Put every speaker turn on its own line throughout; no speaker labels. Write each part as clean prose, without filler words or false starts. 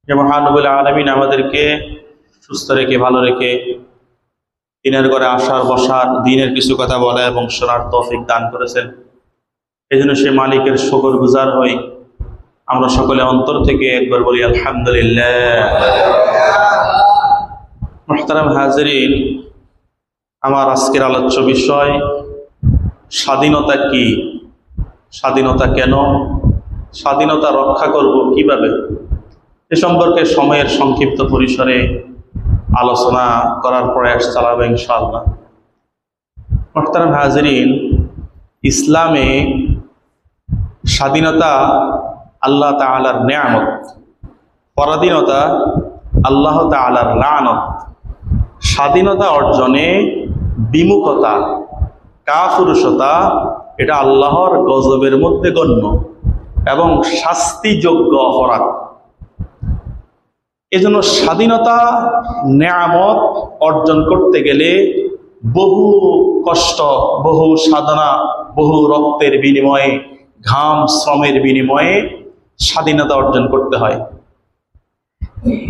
যে মহান রব্বুল আলামিন আমাদেরকে সুস্থ রেখে ভালো রেখে দিনের ঘরে আসার বসার দিনের কিছু কথা বলা এবং শোনার তৌফিক দান করেছেন। এই জন্য সে মালিকের শুকরগুজার হই। আমরা সকলে অন্তর থেকে একবার বলি আলহামদুলিল্লাহ। মুহতারাম হাজিরিন, আমার আজকের আলোচ্য বিষয় স্বাধীনতা কি, স্বাধীনতা কেন, স্বাধীনতা রক্ষা করব কিভাবে, এ সম্পর্কে সময়ের সংক্ষিপ্ত পরিসরে আলোচনা করার প্রয়াস চালাবো ইনশাআল্লাহ। মুহতারাম হাজিরিন, ইসলামে স্বাধীনতা আল্লাহ তাআলার নেয়ামত, পরাধীনতা আল্লাহ তাআলার লানত। স্বাধীনতা অর্জনে বিমুখতা, কাপুরুষতা, এটা আল্লাহর গজবের মধ্যে গণ্য এবং শাস্তিযোগ্য অপরাধ। এজন্য স্বাধীনতা নেয়ামত অর্জন করতে গেলে বহু কষ্ট, বহু সাধনা, বহু রক্তের বিনিময়ে, ঘাম শ্রমের বিনিময়ে স্বাধীনতা অর্জন করতে হয়।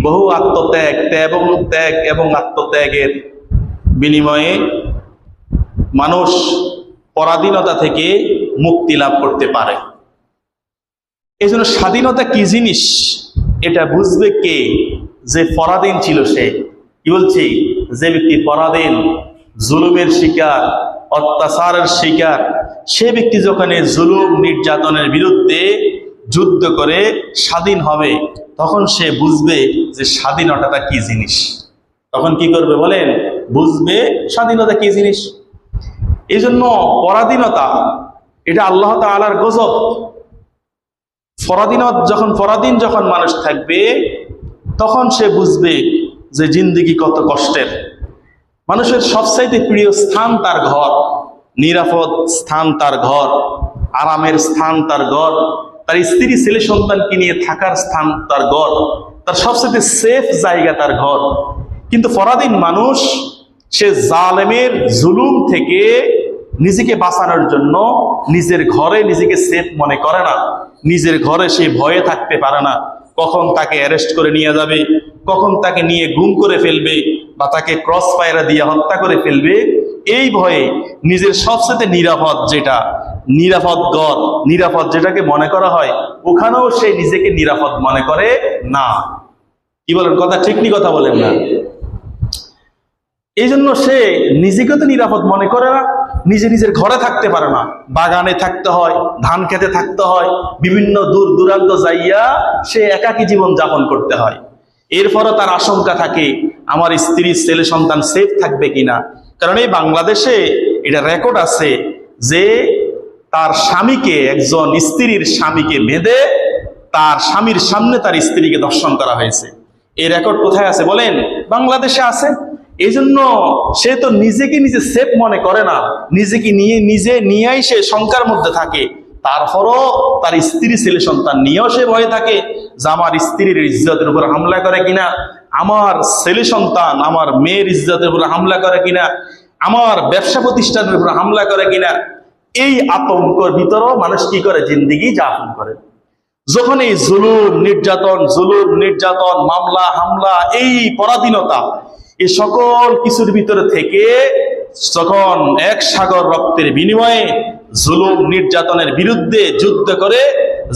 বহু আত্মত্যাগ, ত্যাগ এবং আত্মত্যাগের বিনিময়ে মানুষ পরাধীনতা থেকে মুক্তি লাভ করতে পারে। এই জন্য স্বাধীনতা কি জিনিস এটা বুঝবে কে? যে পরাধীন ছিল সে। কি বলছি? যে ব্যক্তি পরাধীন, জুলুমের শিকার, অত্যাচারের শিকার, সে ব্যক্তি যখন এই জুলুম নির্যাতনের বিরুদ্ধে যুদ্ধ করে স্বাধীন হবে, তখন সে বুঝবে যে স্বাধীনতাটা কি জিনিস। তখন কি করবে বলেন? বুঝবে স্বাধীনতা কি জিনিস। এই জন্য পরাধীনতা এটা আল্লাহ তাআলার গজব। পরাধীন যখন মানুষ থাকবে, তখন সে বুঝবে যে জিন্দেগি কত কষ্টের। মানুষের সবচাইতে প্রিয় স্থান তার ঘর, নিরাপদ স্থান তার ঘর, আরামের স্থান তার ঘর, তার স্ত্রী ছেলে সন্তানকে নিয়ে থাকার স্থান তার ঘর, তার সবচেয়ে সেফ জায়গা তার ঘর। কিন্তু পরাধীন মানুষ সে জালেমের জুলুম থেকে নিজেকে বাঁচানোর জন্য নিজের ঘরে নিজেকে সেফ মনে করে না। নিজের ঘরে সে ভয়ে থাকতে পারে না, কখন তাকে অ্যারেস্ট করে নিয়ে যাবে, কখন তাকে নিয়ে গুম করে ফেলবে বা তাকে ক্রস ফায়ার দিয়ে হত্যা করে ফেলবে। এই ভয়ে নিজের সবচেয়ে নিরাপদ ঘর, নিরাপদ যেটাকে মনে করা হয়, ওখানেও সে নিজেকে নিরাপদ মনে করে না। কি বলেন? কথা ঠিক নি? কথা বলেন না? এই জন্য সে নিজেকে তো নিরাপদ মনে করে না, নিজের ঘরে থাকতে পারে না, বাগানে থাকতে হয়, ধান খেতে থাকতে হয়, বিভিন্ন দূর দূরান্ত যাইয়া সে একাকী জীবন যাপন করতে হয়। এরপরও তার আশঙ্কা থাকে আমার স্ত্রী ছেলে সন্তান সেফ থাকবে কিনা। কারণ এই বাংলাদেশে এটা রেকর্ড আছে যে তার স্বামীকে, একজন স্ত্রীর স্বামীকে বেঁধে তার স্বামীর সামনে তার স্ত্রীকে ধর্ষণ করা হয়েছে। এই রেকর্ড কোথায় আছে বলেন? বাংলাদেশে আছে। এই জন্য সে তো নিজেকে নিজে সেফ মনে করে না, নিজেকে নিয়েই সে শঙ্কার মধ্যে থাকে। তারপরও তার স্ত্রী ছেলে সন্তান নিয়েও সে ভয়ে থাকে যে আমার স্ত্রীর ইজ্জতের উপর হামলা করে কিনা, আমার ছেলে সন্তান, আমার মেয়ের ইজ্জতের উপর হামলা করে কিনা, আমার ব্যবসা প্রতিষ্ঠানের উপর হামলা করে কিনা। এই আতঙ্কের ভিতরেও মানুষ কি করে? জিন্দেগি যাপন করে। যখন এই জুলুম নির্যাতন, মামলা হামলা, এই পরাধীনতা, এই সকল কিছুর ভিতরে থেকে যখন এক সাগর রক্তের বিনিময়ে জুলুম নির্যাতনের বিরুদ্ধে যুদ্ধ করে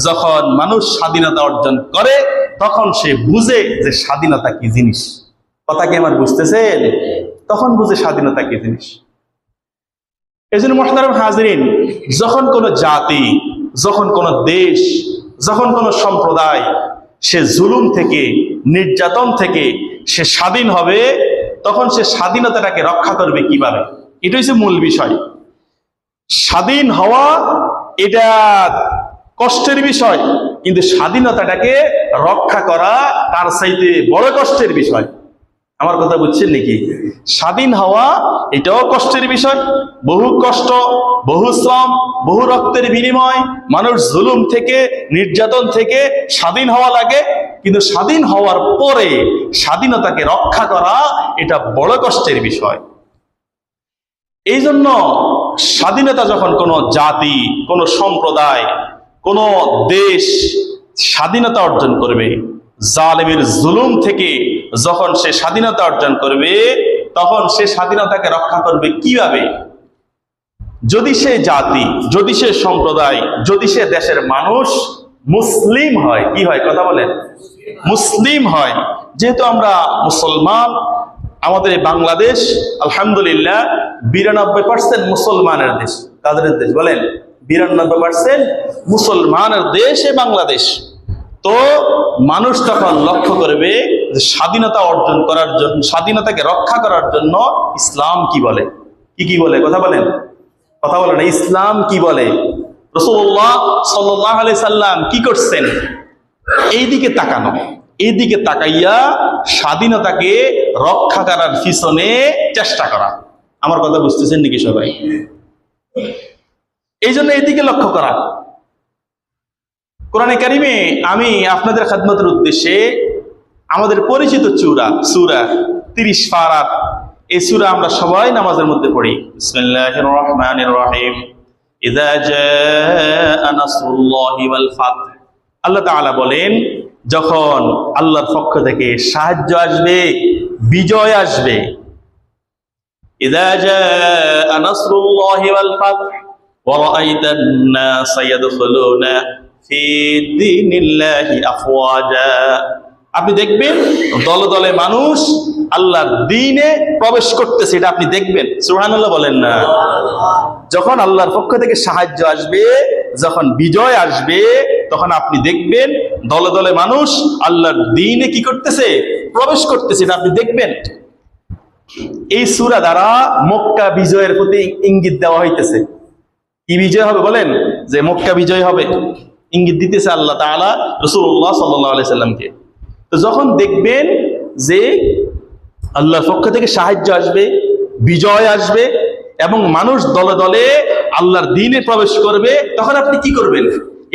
যখন মানুষ স্বাধীনতা অর্জন করে, তখন সে বুঝে যে স্বাধীনতা কি জিনিস। কথা কি আমার বুঝতেছেন? তখন বুঝে স্বাধীনতা কি জিনিস। এই জন্য মুহতারাম হাজিরিন, যখন কোনো জাতি, যখন কোনো দেশ, যখন কোনো সম্প্রদায় সে জুলুম থেকে, নির্যাতন থেকে সে স্বাধীন হবে, তখন সে স্বাধীনতাটাকে রক্ষা করবে কিভাবে? এটা হচ্ছে মূল বিষয়। স্বাধীন হওয়া এটা কষ্টের বিষয়, কিন্তু স্বাধীনতাটাকে রক্ষা করা তার চাইতে বড় কষ্টের বিষয়। আমার কথা বুঝছেন নাকি? স্বাধীন হওয়া এটাও কষ্টের বিষয়, বহু কষ্ট, বহু শ্রম, বহু রক্তের বিনিময়, মানুষ জুলুম থেকে, নির্যাতন থেকে স্বাধীন হওয়া লাগে। কিন্তু স্বাধীন হওয়ার পরে স্বাধীনতাকে রক্ষা করা এটা বড় কষ্টের বিষয়। এই জন্য স্বাধীনতা যখন কোনো জাতি, কোনো সম্প্রদায়, কোনো দেশ স্বাধীনতা অর্জন করবে, জালেমের জুলুম থেকে যখন সে স্বাধীনতা অর্জন করবে, তখন সে স্বাধীনতাকে রক্ষা করবে কিভাবে? যদি সে জাতি, যদি সে সম্প্রদায়, যদি সে দেশের মানুষ মুসলিম হয়, কি হয় কথা বলেন? মুসলিম হয়। যেহেতু আমরা মুসলমান, আমাদের এই বাংলাদেশ আলহামদুলিল্লাহ 92% মুসলমানের দেশ। কাদের দেশ বলেন? 92% মুসলমানের দেশ এই বাংলাদেশ। তো মানুষ তখন লক্ষ্য করবে যে স্বাধীনতা অর্জন করার জন্য, স্বাধীনতাকে রক্ষা করার জন্য ইসলাম কি বলে, কি বলে কথা বলেন? কথা বলে না। ইসলাম কি বলে? রাসূলুল্লাহ সাল্লাল্লাহু আলাইহি সাল্লাম কি করছেন? এইদিকে তাকানো, এইদিকে তাকাইয়া স্বাধীনতাকে রক্ষা করার পিছনে চেষ্টা করা। আমার কথা বুঝতেছেন নাকি সবাই? এই জন্য এইদিকে লক্ষ্য করা। কোরআনে কারিমে আমি আপনাদের খেদমতের উদ্দেশ্যে আমাদের পরিচিত সূরা 30 পারার এই সূরা আমরা সবাই নামাজের মধ্যে পড়ি। বিসমিল্লাহির রহমানির রহিম। ইযা জাআ নাসরুল্লাহি ওয়াল ফাত। আল্লাহ তাআলা বলেন, যখন আল্লাহর পক্ষ থেকে সাহায্য আসবে, বিজয় আসবে। ইযা জাআ নাসরুল্লাহি ওয়াল ফাত ওয়া রাআইতান নাসা ইয়াদখুলুনা ফি দীনিল্লাহি আফওয়াজা। আপনি দেখবেন দলে দলে মানুষ আল্লাহর দ্বীনে প্রবেশ করতেছে, এটা আপনি দেখবেন। সুবহানাল্লাহ বলেন না? যখন আল্লাহর পক্ষ থেকে সাহায্য আসবে, যখন বিজয় আসবে, তখন আপনি দেখবেন দলে দলে মানুষ আল্লাহর দ্বীনে কি করতেছে? প্রবেশ করতেছে, এটা আপনি দেখবেন। এই সূরা দ্বারা মক্কা বিজয়ের প্রতি ইঙ্গিত দেওয়া হইতেছে। কি বিজয় হবে বলেন? যে মক্কা বিজয় হবে, ইঙ্গিত দিতেছে আল্লাহ তাআলা রাসূলুল্লাহ সাল্লাল্লাহু আলাইহি সাল্লামকে। তো যখন দেখবেন যে আল্লাহর পক্ষ থেকে সাহায্য আসবে, বিজয় আসবে এবং মানুষ দলে দলে আল্লাহর দ্বীনে প্রবেশ করবে, তখন আপনি কি করবেন?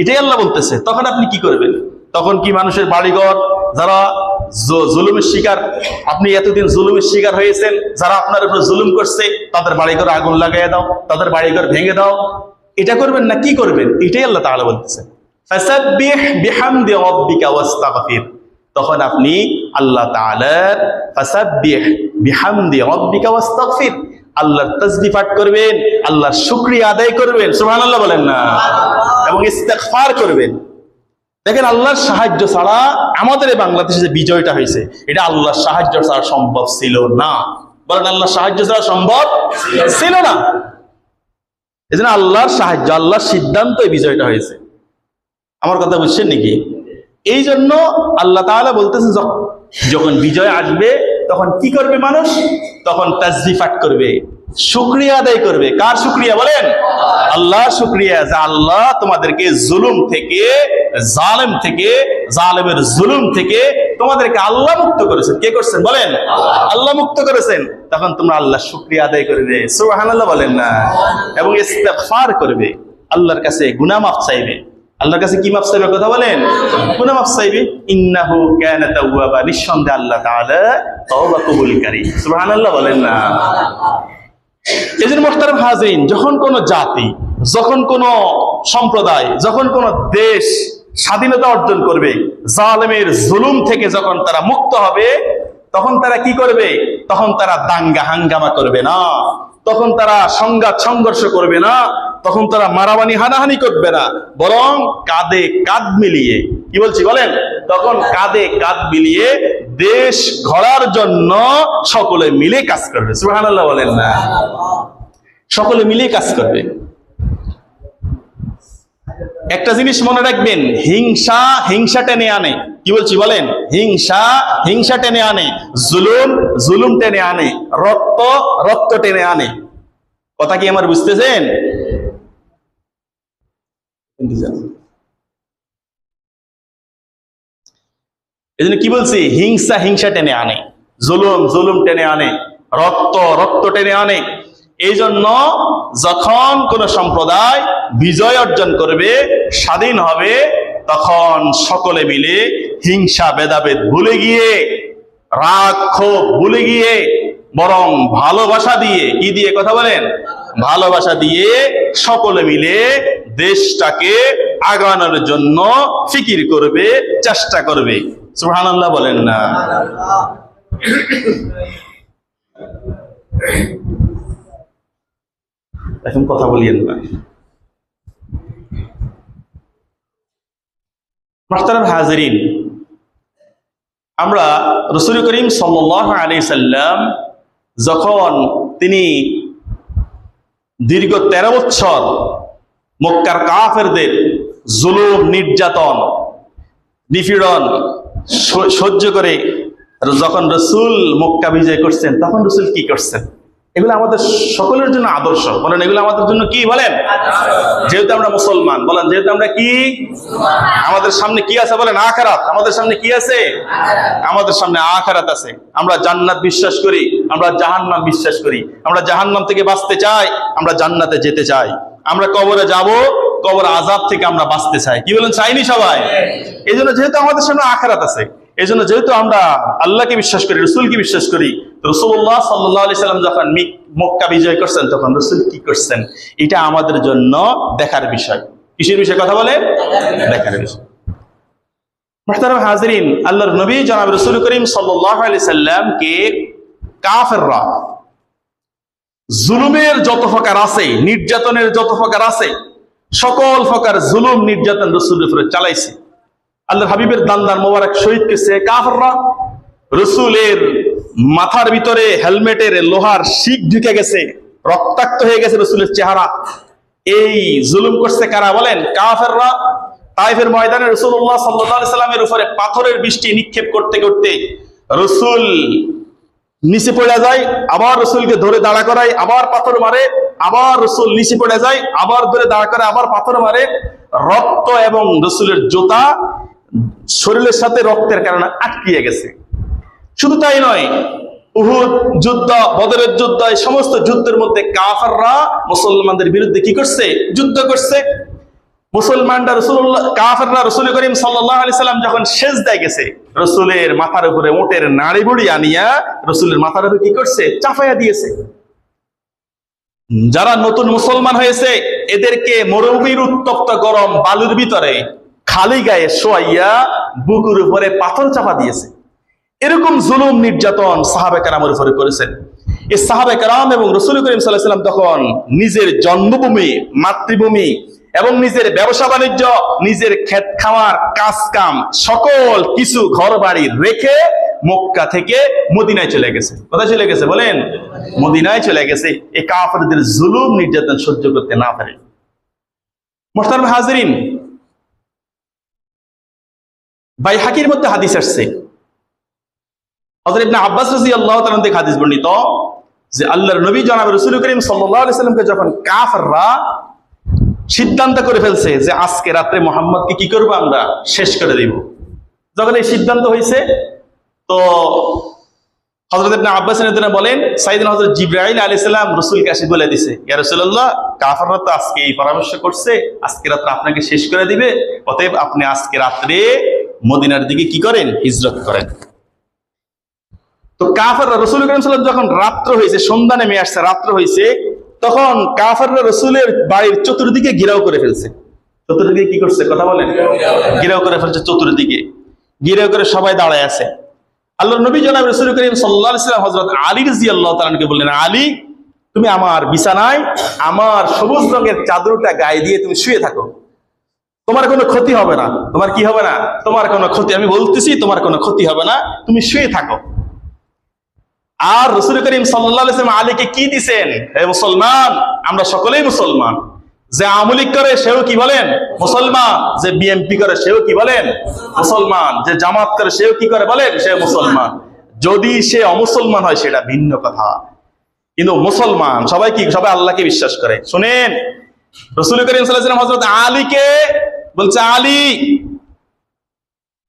এটাই আল্লাহ বলতেছে। তখন আপনি কি করবেন? তখন কি মানুষের বাড়িঘর, যারা জুলুমের শিকার, আপনি এতদিন জুলুমের শিকার হয়েছেন, যারা আপনার উপর জুলুম করছে, তাদের বাড়িঘর আগুন লাগাইয়া দাও, তাদের বাড়িঘর ভেঙে দাও, এটা করবেন না কি করবেন? এটাই আল্লাহ তাআলা বলতেছে। ফাসাব্বিহ বিহামদি রাব্বিকা ওয়াস্তাগফির। তখন আপনি আল্লাহ তাআলার ফাসাব্বিহ বিহামদি রাব্বিকা ওয়াস্তাগফির, আল্লাহর তাসবিহ পাঠ করবেন, আল্লাহর শুকরিয়া আদায় করবেন। সুবহানাল্লাহ বলেন না? এবং ইস্তিগফার করবেন। দেখেন, আল্লাহর সাহায্য ছাড়া আমাদের এই বাংলাদেশে যে বিজয়টা হয়েছে, এটা আল্লাহর সাহায্য ছাড়া সম্ভব ছিল না। বলেন, আল্লাহর সাহায্য ছাড়া সম্ভব ছিল না। এই জন্য আল্লাহর সাহায্য, আল্লাহর সিদ্ধান্ত এই বিজয়টা হয়েছে। আমার কথা বুঝছেন নাকি? এই জন্য আল্লাহ তাআলা বলতেছেন, যখন বিজয় আসবে তখন কি করবে মানুষ? তখন তাসবিহ পাঠ করবে, শুকরিয়া আদায় করবে। কার শুকরিয়া বলেন? আল্লাহর শুকরিয়া, যে আল্লাহ তোমাদেরকে জুলুম থেকে, জালেম থেকে, জালেমের জুলুম থেকে তোমাদেরকে আল্লাহ মুক্ত করেছেন। কে করছেন বলেন? আল্লাহ মুক্ত করেছেন। তখন তোমরা আল্লাহর শুকরিয়া আদায় করবে। সুবহানাল্লাহ বলেন না? এবং ইস্তিগফার করবে, আল্লাহর কাছে গুনাহ মাফ চাইবে। আল্লাহর কাছে কি মাফ চাইবে কথা বলেন? গুনাহ মাফ চাইবে। ইন্নাহু কানা তাওয়াবা, নিঃসন্দেহে আল্লাহ তাআলা তওবা কবুলকারী। সুবহানাল্লাহ বলেন না? এজন্য মুহতারাম হাজিরিন, যখন কোন জাতি, যখন কোন সম্প্রদায়, যখন কোন দেশ স্বাধীনতা অর্জন করবে, জালেমের জুলুম থেকে যখন তারা মুক্ত হবে, তখন তারা কি করবে? তখন তারা দাঙ্গা হাঙ্গামা করবে না, তখন তারা সংঘাত সংঘর্ষ করবে না, তখন তারা মারামারি হানাহানি করবে না, বরং কাঁধে কাঁধ মিলিয়ে, কি বলছি বলেন? তখন কাঁধে কাঁধ মিলিয়ে দেশ গড়ার জন্য সকলে মিলে কাজ করবে। সুবহানাল্লাহ বলেন না? সকলে মিলে কাজ করবে। একটা জিনিস মনে রাখবেন, হিংসা হিংসা টেনে আনে। কি বলছি বলেন? হিংসা হিংসা টেনে আনে, জুলুম জুলুম টেনে আনে, রক্ত রক্ত টেনে আনে। কথা কি আমার বুঝতেছেন? এই জন্য কি বলছি? হিংসা হিংসা টেনে আনে, জুলুম জুলুম টেনে আনে, রক্ত রক্ত টেনে আনে। এই জন্য যখন কোন সম্প্রদায় বিজয় অর্জন করবে, স্বাধীন হবে, তখন সকলে মিলে হিংসা ভেদাভেদ ভুলে গিয়ে, রাগ ক্ষোভ ভুলে গিয়ে, বরং ভালোবাসা দিয়ে, কি দিয়ে কথা বলেন? ভালোবাসা দিয়ে সকলে মিলে দেশটাকে আগানোর জন্য ফিকির করবে, চেষ্টা করবে। সুবহানাল্লাহ বলেন না? এখন কথা বলিয়েন না। মুহতারাম হাজিরিন, আমরা রাসূল করিম সাল্লাল্লাহু আলাইহি সাল্লাম যখন তিনি দীর্ঘ 13 বছর মক্কার কাফেরদের জুলুম, নির্যাতন, নিপীড়ন সহ্য করে যখন রাসূল মক্কা বিজয় করছেন, তখন রাসূল কি করছেন? এগুলো আমাদের সকলের জন্য আদর্শ। বলেন, এগুলো আমাদের জন্য কি? বলেন, যেহেতু আমরা মুসলমান, বলেন যেহেতু আমরা কি, আমাদের সামনে কি আছে? বলেন আখিরাত। আমাদের সামনে কি আছে? আমাদের সামনে আখিরাত আছে। আমরা জান্নাত বিশ্বাস করি, আমরা জাহান্নাম বিশ্বাস করি। আমরা জাহান্নাম থেকে বাঁচতে চাই, আমরা জান্নাতে যেতে চাই। আমরা কবরে যাব, কবর আযাব থেকে আমরা বাঁচতে চাই। কি বলেন, চাইনি সবাই? এই জন্য যেহেতু আমাদের সামনে আখিরাত আছে, এই জন্য যেহেতু আমরা আল্লাহকে বিশ্বাস করি, রাসূলকে বিশ্বাস করি, রাসূলুল্লাহ সাল্লাল্লাহু আলাইহি সাল্লাম যখন মক্কা বিজয় করছেন, তখন রাসূল কি করছেন, এটা আমাদের জন্য দেখার বিষয়। কিসের বিষয় কথা বলেন? দেখার বিষয়। মুহতারাম হাজিরিন, আল্লাহর নবী জনাব রাসূল করিম সাল্লাল্লাহু আলাইহি সাল্লামকে কাফেররা জুলুমের যত প্রকার আছে, নির্যাতনের যত প্রকার আছে, সকল প্রকার জুলুম নির্যাতন রাসূলের উপরে চালাইছে। আল্লাহর হাবিবের দান্দার মোবারক শহীদ করেছে কাফেররা। রাসূলের মাথার ভিতরে হেলমেটের লোহার শিক ঢুকে গেছে, রক্তাক্ত হয়ে গেছে রাসূলের চেহারা। এই জুলুম করছে কারা? বলেন কাফেররা। তায়েফের ময়দানে রাসূলুল্লাহ সাল্লাল্লাহু আলাইহি সাল্লামের উপরে পাথরের বৃষ্টি নিক্ষেপ করতে করতে রাসূল নিচে পড়ে যায়, আবার রাসূলকে ধরে দাঁড়া করায়, আবার পাথর মারে, আবার রাসূল নিচে পড়ে যায়, আবার ধরে দাঁড়া করে, আবার পাথর মারে। রক্ত এবং রাসূলের জুতা শরীরের সাথে রক্তের কারণে আটকিয়ে গেছে। শুধু তাই নয়, উহুদ যুদ্ধ, বদরের যুদ্ধ, এই সমস্ত যুদ্ধের মধ্যে কাফেররা মুসলমানদের বিরুদ্ধে কি করছে? যুদ্ধ করছে। মুসলমানরা কাফেররা রাসূল করিম সাল্লাল্লাহু আলাইহি সাল্লাম যখন সিজদায় গেছে, রাসূলের মাথার উপরে উটের নাড়ি বুড়ি আনিয়া রাসূলের মাথার উপরে কি করছে? চাপাইয়া দিয়েছে। যারা নতুন মুসলমান হয়েছে, এদেরকে মরুভূমির উত্তপ্ত গরম বালুর ভিতরে খালি গায়ে শোয়াইয়া বুকের উপরে পাথর চাপা দিয়েছে। এরকম জুলুম নির্যাতন সাহাবে কেরামের উপরে করেছেন। এই সাহাবে কেরাম এবং রাসূল করিম সাল্লাল্লাহু আলাইহি সাল্লাম তখন নিজের জন্মভূমি, মাতৃভূমি এবং নিজের ব্যবসা বাণিজ্য, নিজের ক্ষেত খামার, কাজ কাম, সকল কিছু ঘর বাড়ি রেখে মক্কা থেকে মদিনায় চলে গেছে। কোথায় চলে গেছে বলেন? মদিনায় চলে গেছে, এই কাফেরদের জুলুম নির্যাতন সহ্য করতে না পারে। মুহতারাম হাজিরিন, বাইহাকির মধ্যে হাদিস আসছে, হযরত ইবনে আব্বাস রাদিয়াল্লাহু তাআলা থেকে হাদিস বর্ণিত যে আল্লাহর নবী জনাব রাসূল করিম সাল্লাল্লাহু আলাইহি সাল্লামকে যখন কাফেররা সিদ্ধান্ত করে ফেলছে যে আজকে রাতে মুহাম্মদকে কি করব, আমরা শেষ করে দিব, যখন এই সিদ্ধান্ত হয়েছে, তো হযরত ইবনে আব্বাস রাদিয়াল্লাহু বলেন, সাইয়েদনা হযরত জিবরাইল আলাইহিস সালাম রাসূলকে এসে বলে দিয়েছে, ইয়া রাসূলুল্লাহ, কাফেররা তো আজকে এই পরামর্শ করছে আজকে রাতে আপনাকে শেষ করে দিবে, অতএব আপনি আজকে রাতে মদিনার দিকে কি করেন? হিজরত করেন। তো কাফেররা রাসূল করিম সাল্লাল্লাহু আলাইহি ওয়াসাল্লাম যখন রাত্র হয়েছে, সন্ধ্যা নেমে আসছে, রাত্র হয়েছে, তখন কাফেররা রাসূলের বাড়ির চতুর্দিকে ঘেরাও করে ফেলছে। চতুর্দিকে কি করছে কথা বলেন? ঘেরাও করে ফেলছে চতুর্দিকে। ঘেরাও করে সবাই দাঁড়ায় আছে। আল্লাহর নবী জনাব রাসূল করিম সাল্লাল্লাহু আলাইহি ওয়াসাল্লাম হযরত আলী রাদিয়াল্লাহু তাআলা কে বললেন, আলী, তুমি আমার বিছানায় আমার সবুজ রঙের চাদরটা গায়ে দিয়ে তুমি শুয়ে থাকো, তোমার কোনো ক্ষতি হবে না। তোমার কি হবে না? তোমার কোনো ক্ষতি, আমি বলতেছি তোমার কোনো ক্ষতি হবে না, তুমি শুয়ে থাকো। আর রাসূল করিম সাল্লাল্লাহু আলাইহি ওয়াসাল্লাম আলীকে কি দিবেন? হে মুসলমান, আমরা সকলেই মুসলমান। যে আওয়ামী লীগ করে সেও কি বলেন? মুসলমান। যে বিএনপি করে সেও কি বলেন? মুসলমান। যে জামাত করে সেও কি করে বলেন? সে মুসলমান। যদি সে অমুসলমান হয় সেটা ভিন্ন কথা, কিন্তু মুসলমান সবাই কি? সবাই আল্লাহকে বিশ্বাস করে। শুনেন, রাসূল করিম সাল্লাল্লাহু আলাইহি ওয়াসাল্লাম হযরত আলীকে বলছে, আলী,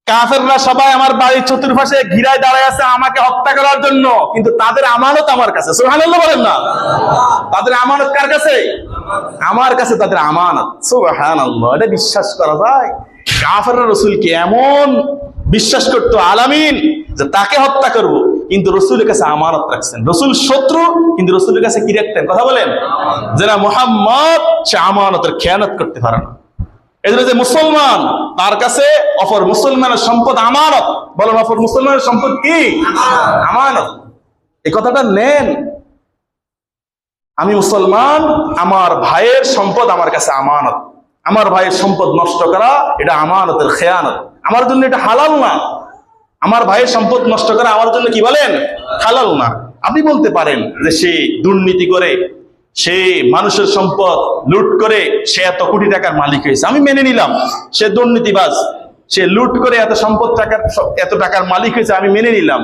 কাফেররা সবাই আমার বাড়ির চতুর্পাশে ঘিরায় দাঁড়ায় আছে আমাকে হত্যা করার জন্য, কিন্তু তাদের আমানত আমার কাছে। সুবহানাল্লাহ বলেন না? তাদের আমানত কার কাছে? আমার কাছে তাদের আমানত। সুবহানাল্লাহ, এটা বিশ্বাস করা যায়? কাফেররা রাসূলকে এমন বিশ্বাস করতো আলামিন যে তাকে হত্যা করব, কিন্তু রাসূলের কাছে আমানত রাখছেন। রাসূল শত্রু, কিন্তু রাসূলের কাছে কি রাখতেন কথা বলেন? যারা মুহাম্মদ, সে আমানতের খেয়ানত করতে পারে না। এই জন্য যে মুসলমান, তার কাছে অপর মুসলমানের সম্পদ আমানত। বলেন, অপর মুসলমানের সম্পদ কি? আমানত। এই কথাটা নেন। আমি মুসলমান, আমার ভাইয়ের সম্পদ আমার কাছে আমানত। আমার ভাইয়ের সম্পদ নষ্ট করা এটা আমানতের খেয়ানত। আমার জন্য এটা হালাল না। আমার ভাইয়ের সম্পদ নষ্ট করা আমার জন্য কি বলেন? হালাল না। আপনি বলতে পারেন যে সে দুর্নীতি করে, সে মানুষের সম্পদ লুট করে সে এত কোটি টাকার মালিক হয়েছে, আমি মেনে নিলাম। সে দুর্নীতিবাজ, সে লুট করে এত টাকার মালিক হয়েছে, আমি মেনে নিলাম।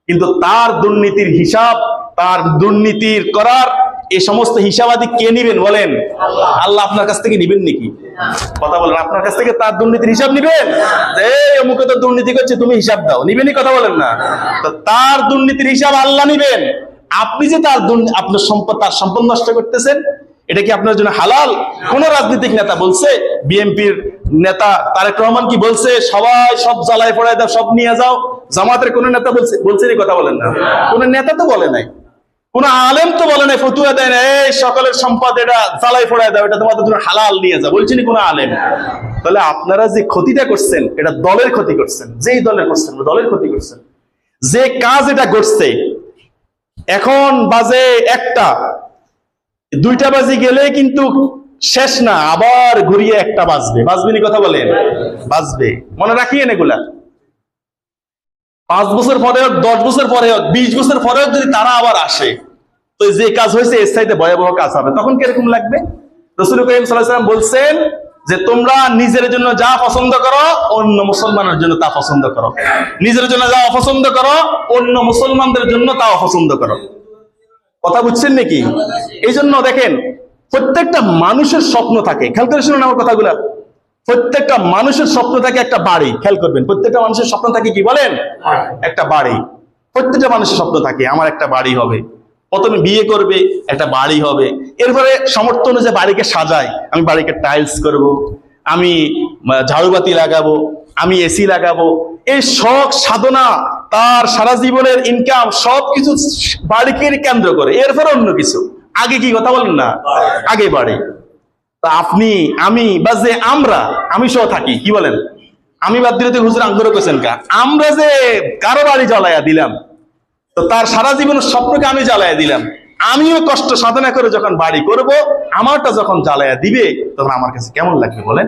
কিন্তু তার দুর্নীতির হিসাব, তার দুর্নীতির করার এই সমস্ত হিসাবাদি কে নিবেন বলেন? আল্লাহ আপনার কাছ থেকে নিবেন নাকি? কথা বলেন, আপনার কাছ থেকে তার দুর্নীতির হিসাব নিবেন? অমুকে তো দুর্নীতি করছে, তুমি হিসাব দাও, নিবেনই? কথা বলেন না। তো তার দুর্নীতির হিসাব আল্লাহ নিবেন। আপনি যে আপনার সম্পদ, তার সম্পদ নষ্ট করতেছেন, এটা কি আপনার জন্য হালাল? কোন রাজনৈতিক নেতা বলছে? বিএনপির নেতা তারেক রহমান কি বলছে সবাই সব জ্বালায় পড়ায় দাও, সব নিয়ে যাও? জামাতের কোন নেতা বলছে কথা বলেন না। কোন নেতা তো বলে নাই, কোন আলেম তো বলে নাই, ফতুয়া দেয় না এই সকলের সম্পদ এটা জ্বালায় পড়ায় দাও, এটা তোমাদের জন্য হালাল নিয়ে যাও, বলছেনি কোন আলেম। তাহলে আপনারা যে ক্ষতিটা করছেন এটা দলের ক্ষতি করছেন। যেই দলের করছেন দলের ক্ষতি করছেন। যে কাজ এটা করছে, এখন বাজে 1টা, 2টা বাজে গেলে কিন্তু শেষ না, আবার ঘুরিয়ে 1টা বাজবে। বাজবেনি? কথা বলেন, বাজবে। মনে রাখিয়েন এগুলা। 5 বছর পরে হোক, 10 বছর পরে হোক, 20 বছর পরে হোক, যদি তারা আবার আসে, তো যে কাজ হয়েছে এর চাইতে ভয়াবহ কাজ হবে। তখন কিরকম লাগবে? রাসূল করিম সাল্লাল্লাহু আলাইহি ওয়াসাল্লাম বলছেন যে তোমরা নিজের জন্য যা পছন্দ করো, অন্য মুসলমানের জন্য তা পছন্দ করো। নিজের জন্য যা অপছন্দ করো, অন্য মুসলমানদের জন্য তা অপছন্দ করো। কথা বুঝছেন নাকি? এই জন্য দেখেন, প্রত্যেকটা মানুষের স্বপ্ন থাকে। খেয়াল করে শুনুন আমার কথাগুলা। প্রত্যেকটা মানুষের স্বপ্ন থাকে একটা বাড়ি। খেয়াল করবেন, প্রত্যেকটা মানুষের স্বপ্ন থাকে কি বলেন? একটা বাড়ি। প্রত্যেকটা মানুষের স্বপ্ন থাকে আমার একটা বাড়ি হবে। প্রথমে বিয়ে করবে, একটা বাড়ি হবে। এরপরে সামর্থ্য অনুযায়ী বাড়িকে সাজায়। আমি বাড়িকে টাইলস করব, আমি ঝাড়ুবাতি লাগাবো, আমি এসি লাগাবো। এই শখ সাধনা, তার সারা জীবনের ইনকাম সবকিছু বাড়িকে কেন্দ্র করে। এরপরে অন্য কিছু। আগে কি? কথা বলেন না, আগে বাড়ি। তা আপনি, আমি বা যে আমি সহ থাকি, কি বলেন? আমি বাদ দিলে তো হুজুর আঙ্গুর কইছেন কা? আমরা যে কারো বাড়ি জ্বালাইয়া দিলাম, তো তার সারা জীবনের স্বপ্নকে আমি জ্বালাইয়া দিলাম। আমিও কষ্ট সাধনা করে যখন বাড়ি করব, আমারটা যখন জ্বালাইয়া দিবে, তখন আমার কাছে কেমন লাগবে বলেন?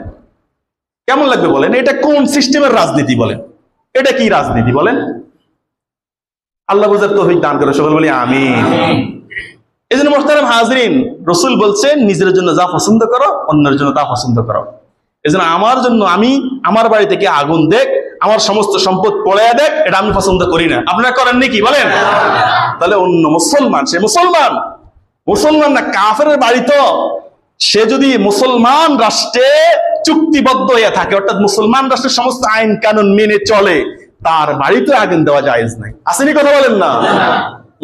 কেমন লাগবে বলেন? এটা কোন সিস্টেমের রাজনীতি বলেন? এটা কি রাজনীতি বলেন? আল্লাহ বুঝার তৌফিক দান করে, সকল বলি আমিন। এই জন্য মোহতারাম হাজরিন, রাসূল বলছেন নিজের জন্য যা পছন্দ করো, অন্যের জন্য তা পছন্দ করো। এই জন্য আমার জন্য আমার বাড়ি থেকে আগুন দেখ, আমার সমস্ত সম্পদ পড়াইয়া দেখ, এটা আমি পছন্দ করি না। আপনারা করেন নাকি বলেন? তাহলে অন্য মুসলমান, সে মুসলমান না, কাফেরের বাড়ি তো। সে যদি মুসলমান রাষ্ট্রে চুক্তিবদ্ধ হয়ে থাকে, অর্থাৎ মুসলমান রাষ্ট্রের সমস্ত আইন কানুন মেনে চলে, তার বাড়িতে আগুন দেওয়া জায়েজ নাই। আসেনি? কথা বলেন না।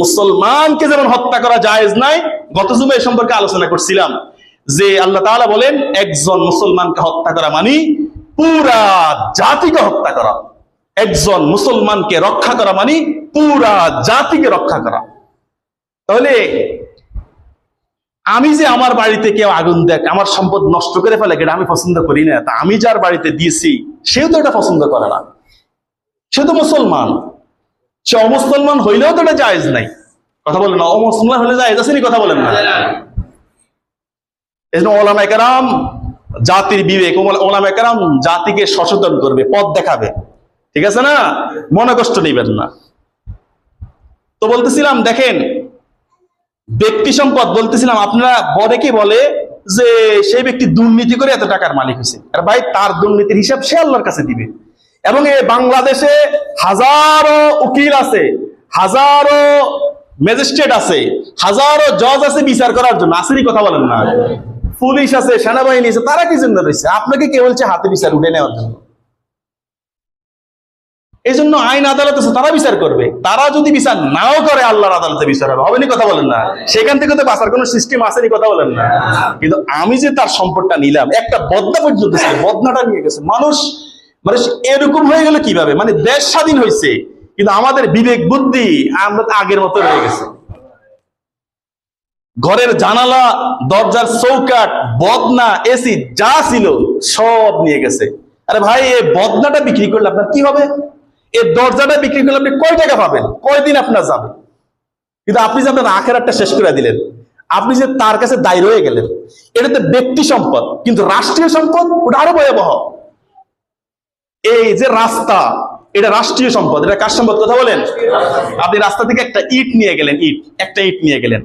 মুসলমানকে যেমন হত্যা করা জায়েজ নাই, গত জুমে এই সম্পর্কে আলোচনা করছিলাম যে আল্লাহ তাআলা বলেন একজন মুসলমানকে হত্যা করা মানে পুরা জাতিকে হত্যা করা। একজন মুসলমানকে রক্ষা করা মানে পুরা জাতিকে রক্ষা করা। তাহলে আমি যে আমার বাড়িতে কেউ আগুন দেখ, আমার সম্পদ নষ্ট করে ফেলে, এটা আমি পছন্দ করি না। তা আমি যার বাড়িতে দিয়েছি সেও তো এটা পছন্দ করে না। সে তো মুসলমান। সে অমুসলমান হইলেও তো এটা জায়েজ নাই। কথা বলেন না, অমুসলমান হলে জায়েজ আছে নি? কথা বলেন না। এই জন্য ওলামায়ে কেরাম জাতির বিবেক, ওলামায়ে কেরাম জাতিকে সচেতন করবে, পথ দেখাবে। ঠিক আছে না? মনে কষ্ট নেবেন না। তো বলতেছিলাম, দেখেন ব্যক্তি সম্পদ বলতেছিলাম, আপনারা অনেকে বলে যে সেই ব্যক্তি দুর্নীতি করে এত টাকার মালিক হয়েছে। আর ভাই, তার দুর্নীতির হিসাব সে আল্লাহর কাছে দিবে। এবং এই বাংলাদেশে হাজারো উকিল আছে, হাজারো ম্যাজিস্ট্রেট আছে, হাজারো জজ আছে বিচার করার জন্য। আসেনি? কথা বলেন না। পুলিশ আছে, সেনাবাহিনী আছে, তারা কি জন্য রয়েছে? আপনাকে কে বলছে হাতে বিচার উঠে নেওয়ার জন্য? এই জন্য আইন আদালত আছে, তারা বিচার করবে। তারা যদি বিচার নাও করে, আল্লাহর আদালতে বিচার হবে। হবে নি? কথা বলেন না। সেখান থেকে তো বাঁচার কোন সিস্টেম আসেনি? কথা বলেন না। কিন্তু আমি যে তার সম্পদটা নিলাম, একটা বদনা পর্যন্ত ছিল, বদনাটা নিয়ে গেছে মানুষ। মানে এরকম হয়ে গেল কিভাবে? মানে দেশ স্বাধীন হয়েছে, কিন্তু আমাদের বিবেক বুদ্ধি আমরা আগের মতো রয়ে গেছে। ঘরের জানালা, দরজার চৌকাট, বদনা, এসি যা ছিল সব নিয়ে গেছে। আরে ভাই, এই বদনাটা বিক্রি করলে আপনার কি হবে? এই দরজাটা বিক্রি করলে আপনি কয় টাকা পাবেন? কয়দিন আপনার যাবে? কিন্তু আপনি যে আপনার আখেরাতটা শেষ করে দিলেন, আপনি যে তার কাছে দায়ী রয়ে গেলেন, এটা তো ব্যক্তি সম্পদ। কিন্তু রাষ্ট্রীয় সম্পদ ওটা আরো ভয়াবহ। এই যে রাস্তা, এটা রাষ্ট্রীয় সম্পদ। এটা কার সম্পদ কথা বলেন? আপনি রাস্তা থেকে একটা ইট নিয়ে গেলেন, একটা ইট নিয়ে গেলেন।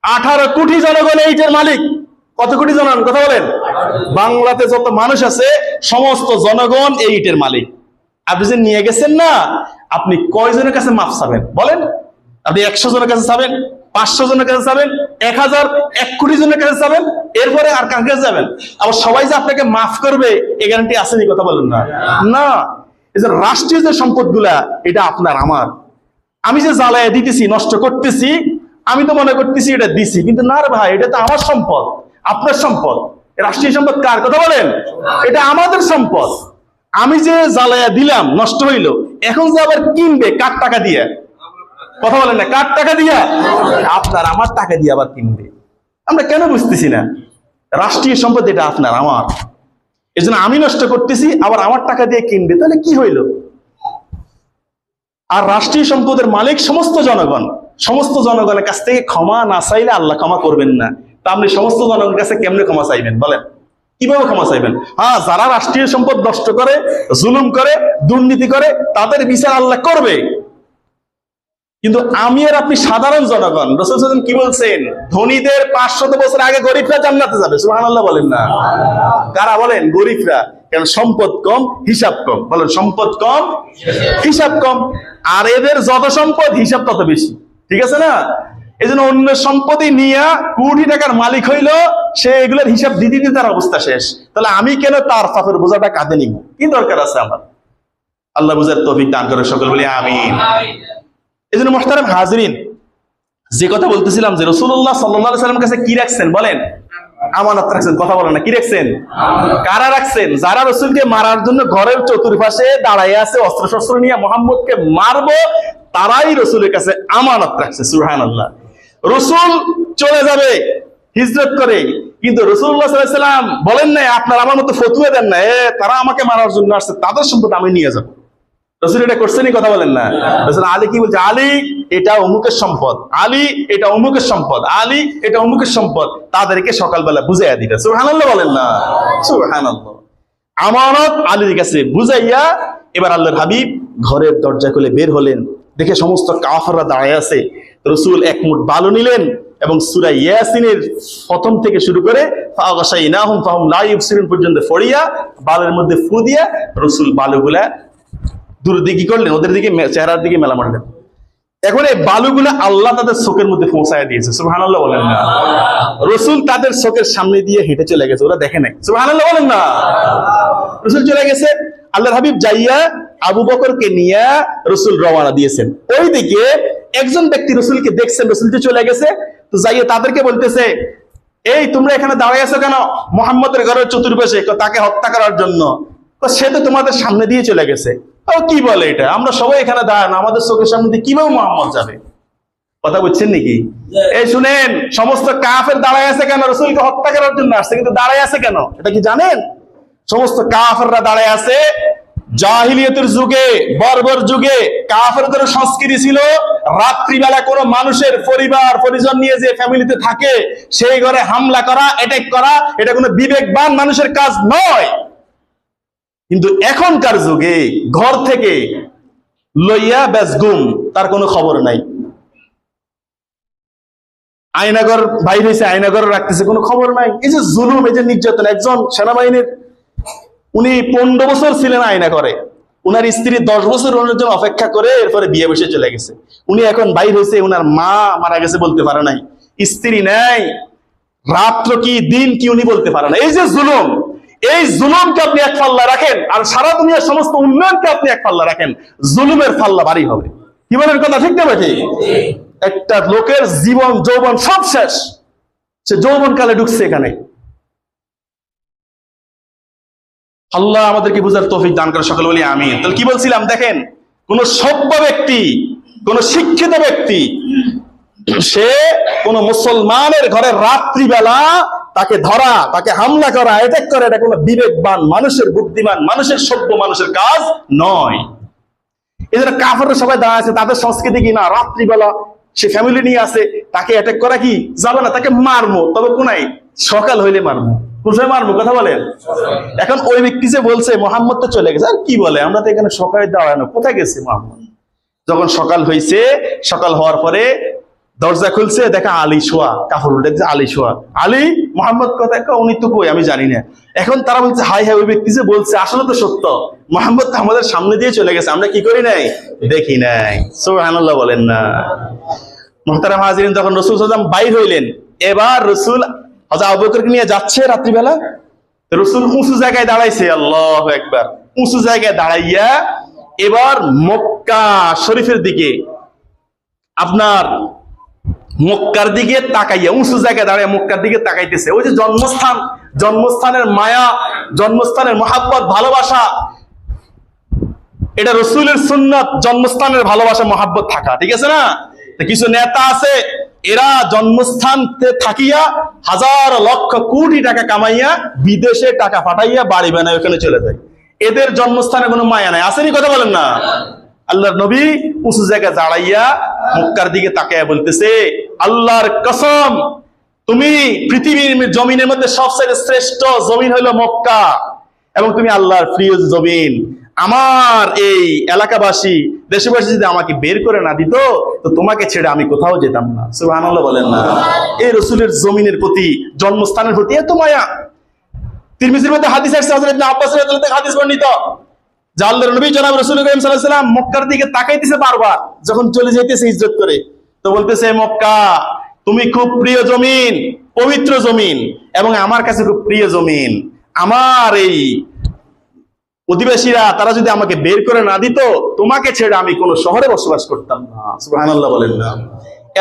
18 কোটি জনগণ এই ইটের মালিক। কত কোটি জনগণ কথা বলেন? বাংলাতে যত মানুষ আছে সমস্ত জনগণ এই ইটের মালিক। আপনি যে নিয়ে গেছেন না, আপনি কয়জনের কাছে মাফ চাবেন বলেন? আপনি 100 জনের কাছে চাবেন, 500 জনের কাছে চাবেন, 1000, 1 কোটি জনের কাছে চাবেন, এরপরে আর কার কাছে যাবেন? আবার সবাই যে আপনাকে মাফ করবে এই গ্যারান্টি আছে নি কথা বলেন না? না। এই যে রাষ্ট্রীয় যে সম্পদগুলা, এটা আপনার আমার। আমি যে জ্বালায় দিতেছি, নষ্ট করতেছি, আমি তো মনে করতেছি এটা দিছি, কিন্তু না রে ভাই, এটা তো আমার সম্পদ, আপনার সম্পদ। রাষ্ট্রীয় সম্পদ কার কথা বলেন? এটা আমাদের সম্পদ। আমি যে জ্বালায়া দিলাম, নষ্ট হইলো, এখন যে আবার কিনবে কার টাকা দিয়ে কথা বলেন না? কার টাকা দিয়া? আপনার আমার টাকা দিয়ে আবার কিনবে। আমরা কেন বুঝতেছি না? রাষ্ট্রীয় সম্পদ এটা আপনার আমার, এজন্য আমি নষ্ট করতেছি, আবার আমার টাকা দিয়ে কিনবে, তাহলে কি হইলো? আর রাষ্ট্রীয় সম্পদের মালিক সমস্ত জনগণ। সমস্ত জনগণের কাছ থেকে ক্ষমা না চাইলে আল্লাহ ক্ষমা করবেন না। তা আপনি সমস্ত জনগণের কাছে কেমনে ক্ষমা চাইবেন বলেন? কিভাবে ক্ষমা চাইবেন? হ্যাঁ, যারা রাষ্ট্রীয় সম্পদ নষ্ট করে, জুলুম করে, দুর্নীতি করে, তাদের বিচার আল্লাহ করবে। কিন্তু আমি আর আপনি সাধারণ জনগণ, রাসূল সাল্লাল্লাহু আলাইহি ওয়াসাল্লাম কি বলছেন? ধনীদের 500 বছর আগে গরিবরা জান্নাতে যাবে। সুবহানাল্লাহ বলেন না? কারা বলেন? গরিবরা। কারণ সম্পদ কম, হিসাব কম। বলেন, সম্পদ কম, হিসাব কম। আর এদের যত সম্পদ, হিসাব তত বেশি। ঠিক আছে না? এই জন্য অন্য সম্পত্তি নিয়ে কোটি টাকার মালিক হইল, সে এগুলোর হিসাব দিতে দিতে তার অবস্থা শেষ। তাহলে আমি কেন তার পাপের বোঝাটা কাঁধে নিব? কি দরকার আছে আমার? আল্লাহ বুঝার তৌফিক দান করে সকল বলি আমিন। এই জন্য মুহতারাম হাজিরিন, যে কথা বলতেছিলাম যে রাসূলুল্লাহ সাল্লাল্লাহু আলাইহি ওয়াসাল্লাম কাছে কি রাখছেন বলেন? আমানত রাখছেন। কথা বলেন না, কি রাখছেন? কারা রাখছেন? যারা রাসূলকে মারার জন্য ঘরের চতুর্পাশে দাঁড়ায় আছে, অস্ত্র শস্ত্র নিয়ে মুহাম্মদকে মারবো, তারাই রাসূলের কাছে আমানত রাখছে। সুবহানাল্লাহ। রাসূল চলে যাবে হিজরত করে, কিন্তু রাসূলুল্লাহ সাল্লাল্লাহু আলাইহি ওয়াসাল্লাম বলেন না আপনার আমার মতো ফতোয়া দেন না, তারা আমাকে মারার জন্য আসছে, তাদের সম্পদ আমি নিয়ে যাব। রাসূল এটা করছেনই কথা বলেন না? রাসূল আলী কি বলছে? আলী এটা অমুকের সম্পদ, আলী এটা অমুকের সম্পদ, আলী এটা অমুকের সম্পদ। তাদেরকে সকালবেলা বুঝাইয়া দিতে। সুবহানাল্লাহ বলেন না? সুবহানাল্লাহ। আমানত আলীর কাছে বুঝাইয়া এবার আল্লাহর হাবিব ঘরের দরজা খুলে বের হলেন। দেখে সমস্ত কাফেররা দাঁড়ায় আছে। রাসূল এক মুঠ বালু নিলেন এবং সূরা ইয়াসিনের প্রথম থেকে শুরু করে ফাগাশাইনাহুম ফাহুম লা ইউবসিরুন পর্যন্ত পড়িয়া বালুর মধ্যে ফু দিয়া রাসূল বালুগুলা দূর দিকে কি করলেন? ওদের দিকে, চেহারার দিকে মেলা মারলেন। এখন এই বালুগুলা আল্লাহ তাদের চোখের মধ্যে পৌঁছায় দিয়েছে। সুবহানাল্লাহ বলেন না? রাসূল তাদের চোখের সামনে দিয়ে হেঁটে চলে গেছে, ওরা দেখে নাই। সুবহানাল্লাহ বলেন না? রাসূল চলে গেছে, আল্লাহর হাবিব যাইয়া আবু বকরকে নিয়ে রাসূল রওনা দিয়েছেন। ওইদিকে একজন ব্যক্তি রাসূলকে দেখছেন, রাসূল যে চলে গেছে, তো যাইয়া তাদেরকে বলতেছে, এই তোমরা এখানে দাঁড়িয়ে আছো কেন? মুহাম্মদের ঘরের চতুর্পাশে, তাকে হত্যা করার জন্য। সে তো তোমাদের সামনে দিয়ে চলে গেছে। ও কি বলে এটা? আমরা সবাই এখানে দাঁড়ানো, আমাদের চোখের সামনে দিয়ে কিভাবে মুহাম্মদ যাবে? কথা বুঝছেন নাকি? এই শুনেন, সমস্ত কাফের দাঁড়ায় আছে কেন? রাসূলকে হত্যা করার জন্য আসছে, কিন্তু দাঁড়ায় আছে কেন এটা কি জানেন? সমস্ত কাফেররা দাঁড়ায় আছে। জাহিলিয়াতের যুগে, বর্বর যুগে কাফেরদের সংস্কৃতি ছিল রাত্রিবেলা কোনো মানুষের পরিবার পরিজন নিয়ে যে ফ্যামিলিতে থাকে সেই ঘরে হামলা করা, অ্যাটাক করা, এটা কোনো বিবেকবান মানুষের কাজ নয়। কিন্তু এখনকার যুগে ঘর থেকে লইয়া ব্যাস গুম, তার কোনো খবর নাই। আয়নাগর বাইর হয়েছে, আয়নাগর রাখতেছে, কোনো খবর নাই। এই যে জুলুম, এই যে নির্যাতন। একজন সেনাবাহিনীর উনি 15 বছর ছিলেন আয়না করে, উনার স্ত্রী 10 বছর ওনার জন্য অপেক্ষা করে এরপরে বিয়ে বসে চলে গেছে। উনি এখন বাইর হয়েছে, উনার মা মারা গেছে বলতে পারে নাই, স্ত্রী নাই, রাত্র কি দিন কি উনি বলতে পারে না। এই যে জুলুম, এই জুলুমকে আপনি এক পাল্লা রাখেন, আর সারা দুনিয়ার সমস্ত উন্নয়নকে আপনি এক পাল্লা রাখেন, জুলুমের পাল্লা ভারী হবে। কি বলেন কথা ঠিক না ভাই? একটা লোকের জীবন যৌবন সব শেষ, সে যৌবন কালে ঢুকছে এখানে। আল্লাহ আমাদেরকে বুঝার তৌফিক দান করে সকল বলি আমিন। তাহলে কি বলছিলাম? দেখেন, কোন সভ্য ব্যক্তি, কোন শিক্ষিত ব্যক্তি সে কোন মুসলমানের ঘরে রাত্রিবেলা তাকে ধরা, তাকে হামলা করা, অ্যাটাক করা, এটা কোনো বিবেকবান মানুষের, বুদ্ধিমান মানুষের, সভ্য মানুষের কাজ নয়। এই জন্য কাফেররা সবাই দাঁড়া আছে, তাদের সংস্কৃতি কি না রাত্রিবেলা সে ফ্যামিলি নিয়ে আসে, তাকে অ্যাটাক করা কি যাবে না, তাকে মারবো, তবে কোনাই সকাল হইলে মারবো। কোন সময় মারবো কথা বলেন? এখন ওই ব্যক্তি যে বলছে মোহাম্মদ তো চলে গেছে, আর কি বলে, আমরা তো এখানে সকালে দাঁড়ানো, কোথায় গেছে মোহাম্মদ? যখন সকাল হয়েছে, সকাল হওয়ার পরে দরজা খুলছে, দেখা আলী শোয়া, কাপড় উল্টে আলী শোয়া, আলী মোহাম্মদ কোথায়, উনি তো কই আমি জানি না। এখন তারা বলছে হাই হাই, ওই ব্যক্তি যে বলছে আসলে তো সত্য, মোহাম্মদ তো আমাদের সামনে দিয়ে চলে গেছে, আমরা কি করি নাই, দেখি নাই। সুবহানাল্লাহ বলেন না। মুহতারাম হাজিরিন, যখন রাসূল সাল্লাল্লাহু আলাইহি ওয়াসাল্লাম বাইর হইলেন, এবার রাসূল হযরত আবু বকরকে নিয়ে যাচ্ছে রাত্রিবেলা, রাসূল উঁচু জায়গায় দাঁড়াইছে, আল্লাহু আকবার, উঁচু জায়গায় দাঁড়াইয়া এবার মক্কা শরীফের দিকে, আপনার মক্কার দিকে তাকাইয়া, উঁচু জায়গায় দাঁড়িয়ে মক্কার দিকে তাকাইতেছে। ওই যে জন্মস্থান, জন্মস্থানের মায়া, জন্মস্থানের মহাব্বত, ভালোবাসা, এটা রাসূলের সুন্নাত, জন্মস্থানের ভালোবাসা মহাব্বত থাকা, ঠিক আছে না? কিছু নেতা আছে, এরা জন্মস্থানে থাকিয়া হাজার লক্ষ কোটি টাকা কামাইয়া বিদেশে টাকা পাঠাইয়া বাড়ি বানায় ওখানে চলে যায়, এদের জন্মস্থানে কোনো মায়া নাই, আসেনি কথা বলেন না? আল্লাহর নবী উঁচু জায়গায় দাঁড়াইয়া মক্কার দিকে তাকাইয়া বলতেছে, আল্লাহর কসম, তুমি পৃথিবীর জমিনের মধ্যে সবচেয়ে শ্রেষ্ঠ জমিন হলো মক্কা, এবং তুমি আল্লাহর প্রিয় জমিন। আমার এই এলাকাবাসী, দেশবাসী যদি আমাকে বের করে না দিত, তো তোমাকে ছেড়ে আমি কোথাও যেতাম না। সুবহানাল্লাহ বলেন না। এই রাসূলের জমিনের প্রতি, জন্মস্থানের প্রতি এত মায়া। তিরমিজির মধ্যে হাদিস আসছে, হযরত ইবনে আব্বাস রাদিয়াল্লাহু তাআলা হাদিস বর্ণিত, যে আল্লাহর নবী জনাব রাসূল করিম সাল্লাল্লাহু আলাইহি ওয়াসাল্লাম মক্কার দিকে তাকাইতেছে বারবার, যখন চলে যাইতেছে হিজরত করে, তো বলতেছে, মক্কা তুমি খুব প্রিয় জমিন, পবিত্র জমিন, এবং আমার কাছে খুব প্রিয় জমিন। আমার এই অধিবাসীরা তারা যদি আমাকে বের করে না দিত, তোমাকে ছেড়ে আমি কোন শহরে বসবাস করতাম না। সুবহানাল্লাহ বলেন না।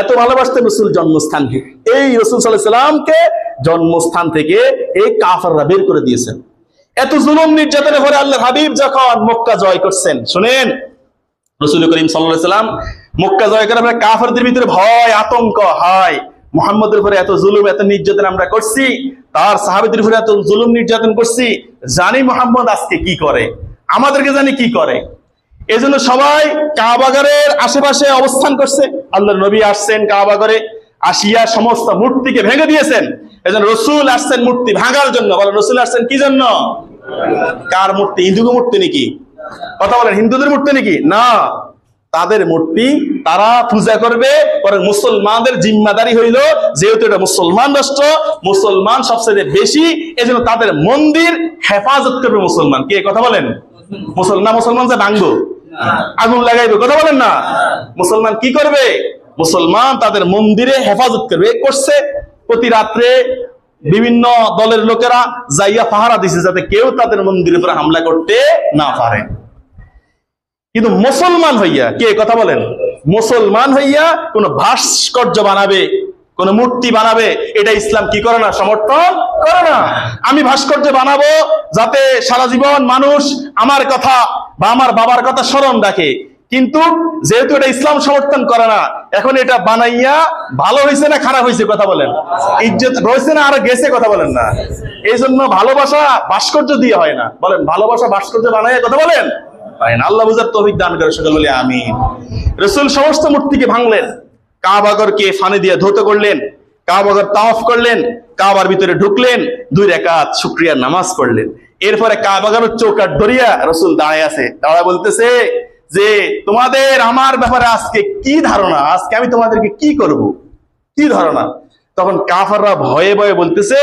এত ভালোবাসতেন রাসূল জন্মস্থানকে। এই রাসূল সাল্লাল্লাহু আলাইহি ওয়াসাল্লামকে জন্মস্থান থেকে এই কাফেররা বের করে দিয়েছেন। এত জুলুম নির্যাতনের পরে আল্লাহর হাবিব যখন মক্কা জয় করছেন, শুনেন, রাসূল করিম সাল্লাল্লাহু আলাইহি ওয়াসাল্লাম মক্কা জয় করার পরে কাফেরদের ভিতরে ভয়, আতঙ্ক হয়, মুহাম্মদের উপরে এত জুলুম, এত নির্যাতন আমরা করছি, তার সাহাবীদের উপরে এত জুলুম নির্যাতন করছি, জানি মুহাম্মদ আজকে কি করে, আমাদেরকে জানি কি করে। এজন্য সবাই কাবাগরের আশেপাশে অবস্থান করছে। আল্লাহর নবী আসছেন কাবাগরে, আসিয়া সমস্ত মূর্তিকে ভেঙে দিয়েছেন। এজন্য রাসূল আসছেন মূর্তি ভাঙার জন্য। বলেন, রাসূল আসছেন কি জন্য? কার মূর্তি? হিন্দুদের মূর্তি নাকি? কথা বলেন, হিন্দুদের মূর্তি নাকি? না, তাদের মূর্তি তারা পূজা করবে, পরে মুসলমানদের জিম্মাদারি হইল, যেহেতু এটা মুসলমান রাষ্ট্র, মুসলমান সবচেয়ে বেশি, এজন্য তাদের মন্দির হেফাজত করবে মুসলমান। কে? কথা বলেন, মুসলমান যে ভাঙবো, আগুন লাগাইবে, কথা বলেন না। মুসলমান কি করবে? মুসলমান তাদের মন্দিরে হেফাজত করবে। করছে, প্রতি রাত্রে বিভিন্ন দলের লোকেরা যাইয়া পাহারা দিছে, যাতে কেউ তাদের মন্দিরের উপরে হামলা করতে না পারে। কিন্তু মুসলমান হইয়া, কে? কথা বলেন, মুসলমান হইয়া কোন ভাস্কর্য বানাবে, কোন মূর্তি বানাবে, এটা ইসলাম কি করে না? সমর্থন করে না। আমি ভাস্কর্য বানাবো যাতে সারা জীবন মানুষ আমার কথা বা আমার বাবার কথা স্মরণ রাখে, কিন্তু যেহেতু এটা ইসলাম সমর্থন করে না, এখন এটা বানাইয়া ভালো হয়েছে না খারাপ হয়েছে? কথা বলেন, ইজ্জত রয়েছে না আর গেছে? কথা বলেন না। এই জন্য ভালোবাসা ভাস্কর্য দিয়ে হয় না। বলেন, ভালোবাসা ভাস্কর্য বানাইয়া, কথা বলেন, আল্লাহ বুঝার তৌফিক দান করে সকল বলে আমিন। রাসূল সমস্ত মূর্তিকে ভাঙলেন, কাবাগরকে ফানি দিয়ে ধৌত করলেন, কাবাগর তাওয়াফ করলেন, কাবার ভিতরে ঢুকলেন, 2 রাকাত শুকরিয়ার নামাজ পড়লেন। এরপরে কাবাগর চৌকাঠ ধরিয়া রাসূল দাঁড়ায় আছে, দাঁড়া বলতেছে যে তোমাদের আমার ব্যাপারে আজকে কি ধারণা, আজকে আমি তোমাদেরকে কি করব, কি ধারণা? তখন কাফেররা ভয়ে ভয়ে বলতেছে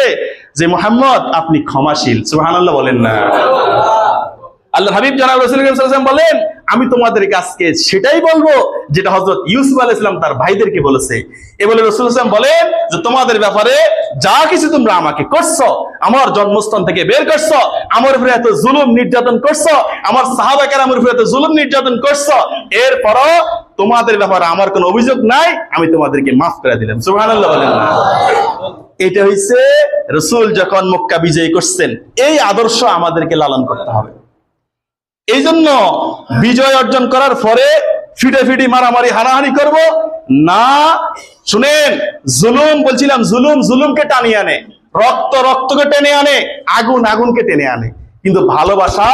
যে মুহাম্মদ আপনি ক্ষমাশীল। সুবহানাল্লাহ বলেন না। আল্লাহর হাবিব জনাব রাসূল সাল্লাল্লাহু আলাইহি ওয়াসাল্লাম বলেন, আমি তোমাদেরকে আজকে সেটাই বলবো যেটা হযরত ইউসুফ আলাইহিস সালাম তার ভাইদেরকে বলেছে। এ বলে রাসূল সাল্লাল্লাহু আলাইহি ওয়াসাল্লাম বলেন যে তোমাদের ব্যাপারে যা কিছু তোমরা আমাকে করছো, আমার জন্মস্থান থেকে বের করছো, আমার উপরে এত জুলুম নির্যাতন করছো, আমার সাহাবা কেরামের উপরে এত জুলুম নির্যাতন করছো, এরপরও তোমাদের ব্যাপারে আমার কোনো অভিযোগ নাই, আমি তোমাদেরকে মাফ করে দিলাম। সুবহানাল্লাহ বলেন না। এটা হইছে রাসূল যখন মক্কা বিজয় করছেন, এই আদর্শ আমাদেরকে লালন করতে হবে। এই জন্য বিজয় অর্জন করার পরে ফিডাফিডি মারামারি হানাহানি করব না, শুনেন, জুলুম বলছিলাম, জুলুম জুলুমকে টানিয়ে আনে, রক্ত রক্তকে টেনে আনে, আগুন আগুনকে টেনে আনে। কিন্তু ভালোবাসা,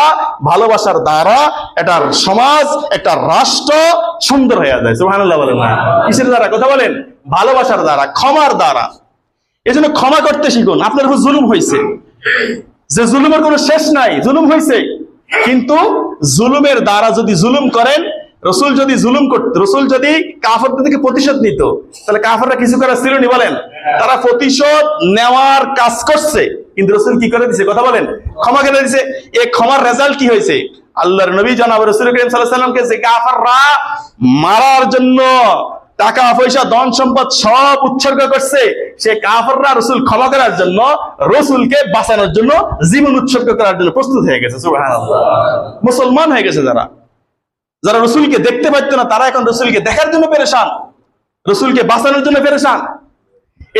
ভালোবাসার দ্বারা একটা সমাজ, একটা রাষ্ট্র সুন্দর হয়ে যায়। সুবহানাল্লাহ বলেন না? কিসের দ্বারা? কথা বলেন। ভালোবাসার দ্বারা, ক্ষমার দ্বারা। এই জন্য ক্ষমা করতে শিখুন। আপনার উপর জুলুম হয়েছে, যে জুলুমের কোনো শেষ নাই, জুলুম হয়েছে, কিন্তু জুলুমের দ্বারা যদি জুলুম করেন, রসুল যদি জুলুম করত, রসুল যদি কাফেরদের থেকে প্রতিশোধ নিত, তাহলে কাফেররা কিছু করার ছিল নি? বলেন। তারা প্রতিশোধ নেওয়ার কাজ করছে, কিন্তু রসুল কি করে দিছে? কথা বলেন। ক্ষমা করে দিছে। এই ক্ষমার রেজাল্ট কি হয়েছে? আল্লাহর নবী জনাব রাসূল করিম সাল্লাল্লাহু আলাইহি ওয়াসাল্লামকে যে কাফেররা মারার জন্য টাকা পয়সা ধন সম্পদ সব উৎসর্গ করছে, সে কাফেররা রসুল ক্ষমা করার জন্য, রসুলকে বাঁচানোর জন্য জীবন উৎসর্গ করার জন্য প্রস্তুত হয়ে গেছে। সুবহানাল্লাহ। মুসলমান হয়ে গেছে যারা, যারা রসুলকে দেখতে পাইতো না, তারা এখন রসুলকে দেখার জন্য পেরেশান, রসুলকে বাঁচানোর জন্য পেরেশান।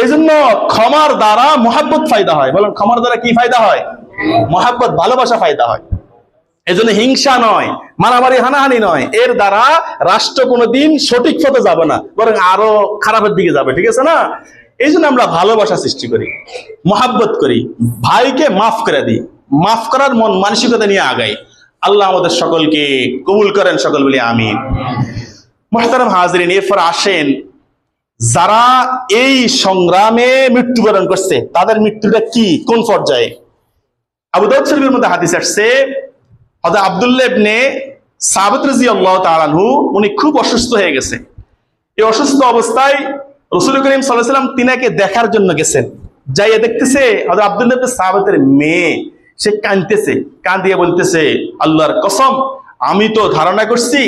এই জন্য ক্ষমার দ্বারা মহাব্বত ফায়দা হয়। বলেন, ক্ষমার দ্বারা কি ফায়দা হয়? মহাব্বত, ভালোবাসা ফায়দা হয়। এই জন্য হিংসা নয়, মারামারি হানাহানি নয়, এর দ্বারা রাষ্ট্র কোনোদিন সঠিক পথে যাবে না, বরং আরো খারাপের দিকে যাবে। ঠিক আছে না? এই জন্য আমরা ভালোবাসা সৃষ্টি করি, মহাব্বত করি, ভাইকে মাফ করে দিই, মাফ করার মন মানসিকতা নিয়ে আগাই। আল্লাহ আমাদের সকলকে কবুল করেন, সকল বলি আমিন। মুহতারাম হাজিরিন, এরপর আসেন যারা এই সংগ্রামে মৃত্যুবরণ করছে, তাদের মৃত্যুটা কি, কোন পর্যায়ে? আবু দাউদ শরীফের মধ্যে হাদিস আসছে, হযরত আব্দুল্লাহ ইবনে সাবিত রাদিয়াল্লাহু তাআলা আনহু, উনি খুব অসুস্থ হয়ে গেছে। এই অসুস্থ অবস্থায় রাসূল করিম সাল্লাল্লাহু আলাইহি ওয়াসাল্লাম তিনাকে দেখার জন্য গেছেন। যাইয়া দেখতেছে হযরত আব্দুল্লাহ ইবনে সাবিতের মেয়ে, সে কাঁদতেছে, কাঁদিয়ে বলতেছে, আল্লাহর কসম, আমি তো ধারণা করছি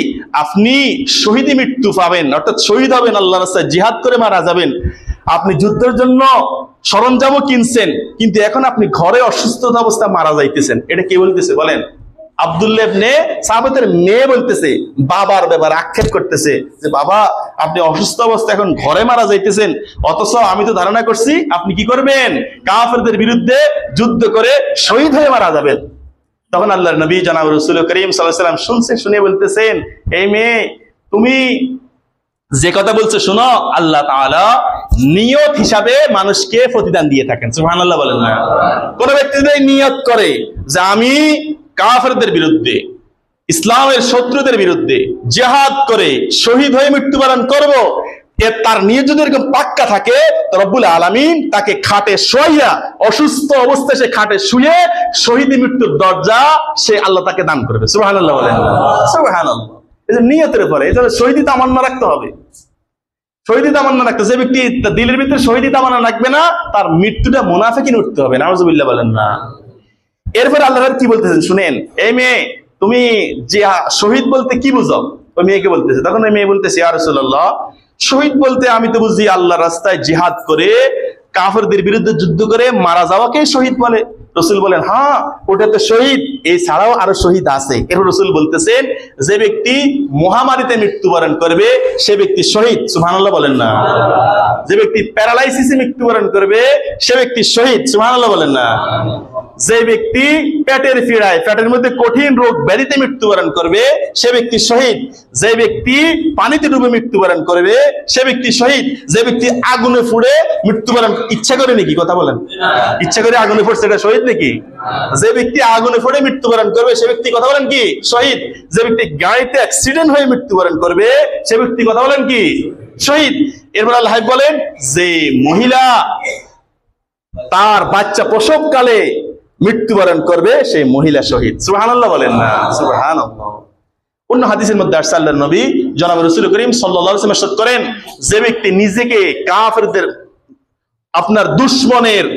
আপনি শহীদি মৃত্যু পাবেন, অর্থাৎ শহীদ হবেন, আল্লাহর রাস্তায় জিহাদ করে মারা যাবেন। আপনি যুদ্ধের জন্য সরঞ্জামও কিনছেন, কিন্তু এখন আপনি ঘরে অসুস্থতা অবস্থায় মারা যাইতেছেন। এটা কে বলতেছে? বলেন। আব্দুল্লাহ ইবনে সাবিতের মেয়ে বলতেছে, বাবার ব্যাপারে আক্ষেপ করতেছে যে, বাবা আপনি অসুস্থ অবস্থায় এখন ঘরে মারা যাইতেছেন, অথচ আমি তো ধারণা করছি আপনি কি করবেন? কাফেরদের বিরুদ্ধে যুদ্ধ করে শহীদ হয়ে মারা যাবেন। তখন আল্লাহর নবী জনাব রাসূল করিম সাল্লাল্লাহু আলাইহি ওয়াসাল্লাম শুনছে, শুনে বলতেছেন, এই মেয়ে, তুমি যে কথা বলছো শুনো, আল্লাহ তাআলা নিয়ত হিসাবে মানুষকে প্রতিদান দিয়ে থাকেন। সুবহানাল্লাহ বলেন না? কোন ব্যক্তি যদি নিয়ত করে যে আমি কাফেরদের বিরুদ্ধে, ইসলামের শত্রুদের বিরুদ্ধে জিহাদ করে শহীদ হয়ে মৃত্যুবরণ করব, এর তার নিয়ত যদি এরকম পাক্কা থাকে, তো রব্বুল আলামিন তাকে খাটে শোয়াইয়া, অসুস্থ অবস্থায় সে খাটে শুয়ে শহীদ মৃত্যুর দরজা সে আল্লাহ তাকে দান করবে। সুবহানাল্লাহ বলেন। সুবহানাল্লাহ। এই যে নিয়তের উপরে, এই জন্য শহীদি তামান্না রাখতে হবে। শহীদি তামান্না রাখতে, যে ব্যক্তি দিলের ভিতরে শহীদি তামান্না রাখবে না, তার মৃত্যুটা মুনাফিকিন উঠতে হবে। নাউজুবিল্লাহ বলেন না? এরপরে আল্লাহ কি বলতেছেন শুনেন, এই মেয়ে, তুমি যে শহীদ বলতে কি বুঝো? ওই মেয়েকে বলতেছে। তখন ওই মেয়ে বলতেছে, ইয়া রাসূলুল্লাহ, শহীদ বলতে আমি তো বুঝি আল্লাহর রাস্তায় জিহাদ করে কাফেরদের বিরুদ্ধে যুদ্ধ করে মারা যাওয়াকে শহীদ বলে। রাসূল বলেন, হ্যাঁ ওটা তো শহীদ, এই ছাড়াও আরো শহীদ আছে। এরপর রাসূল বলতেছেন, যে ব্যক্তি মহামারীতে মৃত্যুবরণ করবে সে ব্যক্তি শহীদ। সুবহানাল্লাহ বলেন না? যে ব্যক্তি প্যারালাইসিসে মৃত্যুবরণ করবে সে ব্যক্তি শহীদ। সুবহানাল্লাহ বলেন না? যে ব্যক্তি পেটের পীড়ায়, পেটের মধ্যে কঠিন রোগ ব্যাধিতে মৃত্যুবরণ করবে সে ব্যক্তি শহীদ। যে ব্যক্তি পানিতে ডুবে মৃত্যুবরণ করবে সে ব্যক্তি শহীদ। যে ব্যক্তি আগুনে পুড়ে মৃত্যুবরণ, ইচ্ছা করে নাকি? কথা বলেন। ইচ্ছা করে আগুনে পড়ছে, এটা শহীদ নাকি? যে ব্যক্তি আগুনে পড়ে মৃত্যুবরণ করবে সে ব্যক্তি, কথা বলেন, কি? শহীদ। যে ব্যক্তি গাড়িতে অ্যাক্সিডেন্ট হয়ে মৃত্যুবরণ করবে সে ব্যক্তি, কথা বলেন, কি? শহীদ। এরপর আল্লাহ বলেন, যে মহিলা তার বাচ্চা প্রসবকালে মৃত্যুবরণ করবে সেই মহিলা শহীদ। সুবহানাল্লাহ বলেন না? সুবহানাল্লাহ। অন্য হাদিসের মধ্যে আসছে, আল্লাহর নবী জনাব রাসূল করিম সাল্লাল্লাহু আলাইহি ওয়াসাল্লাম ইরশাদ করেন, যে ব্যক্তি নিজেকে কাফেরদের, আপনার দুশমনের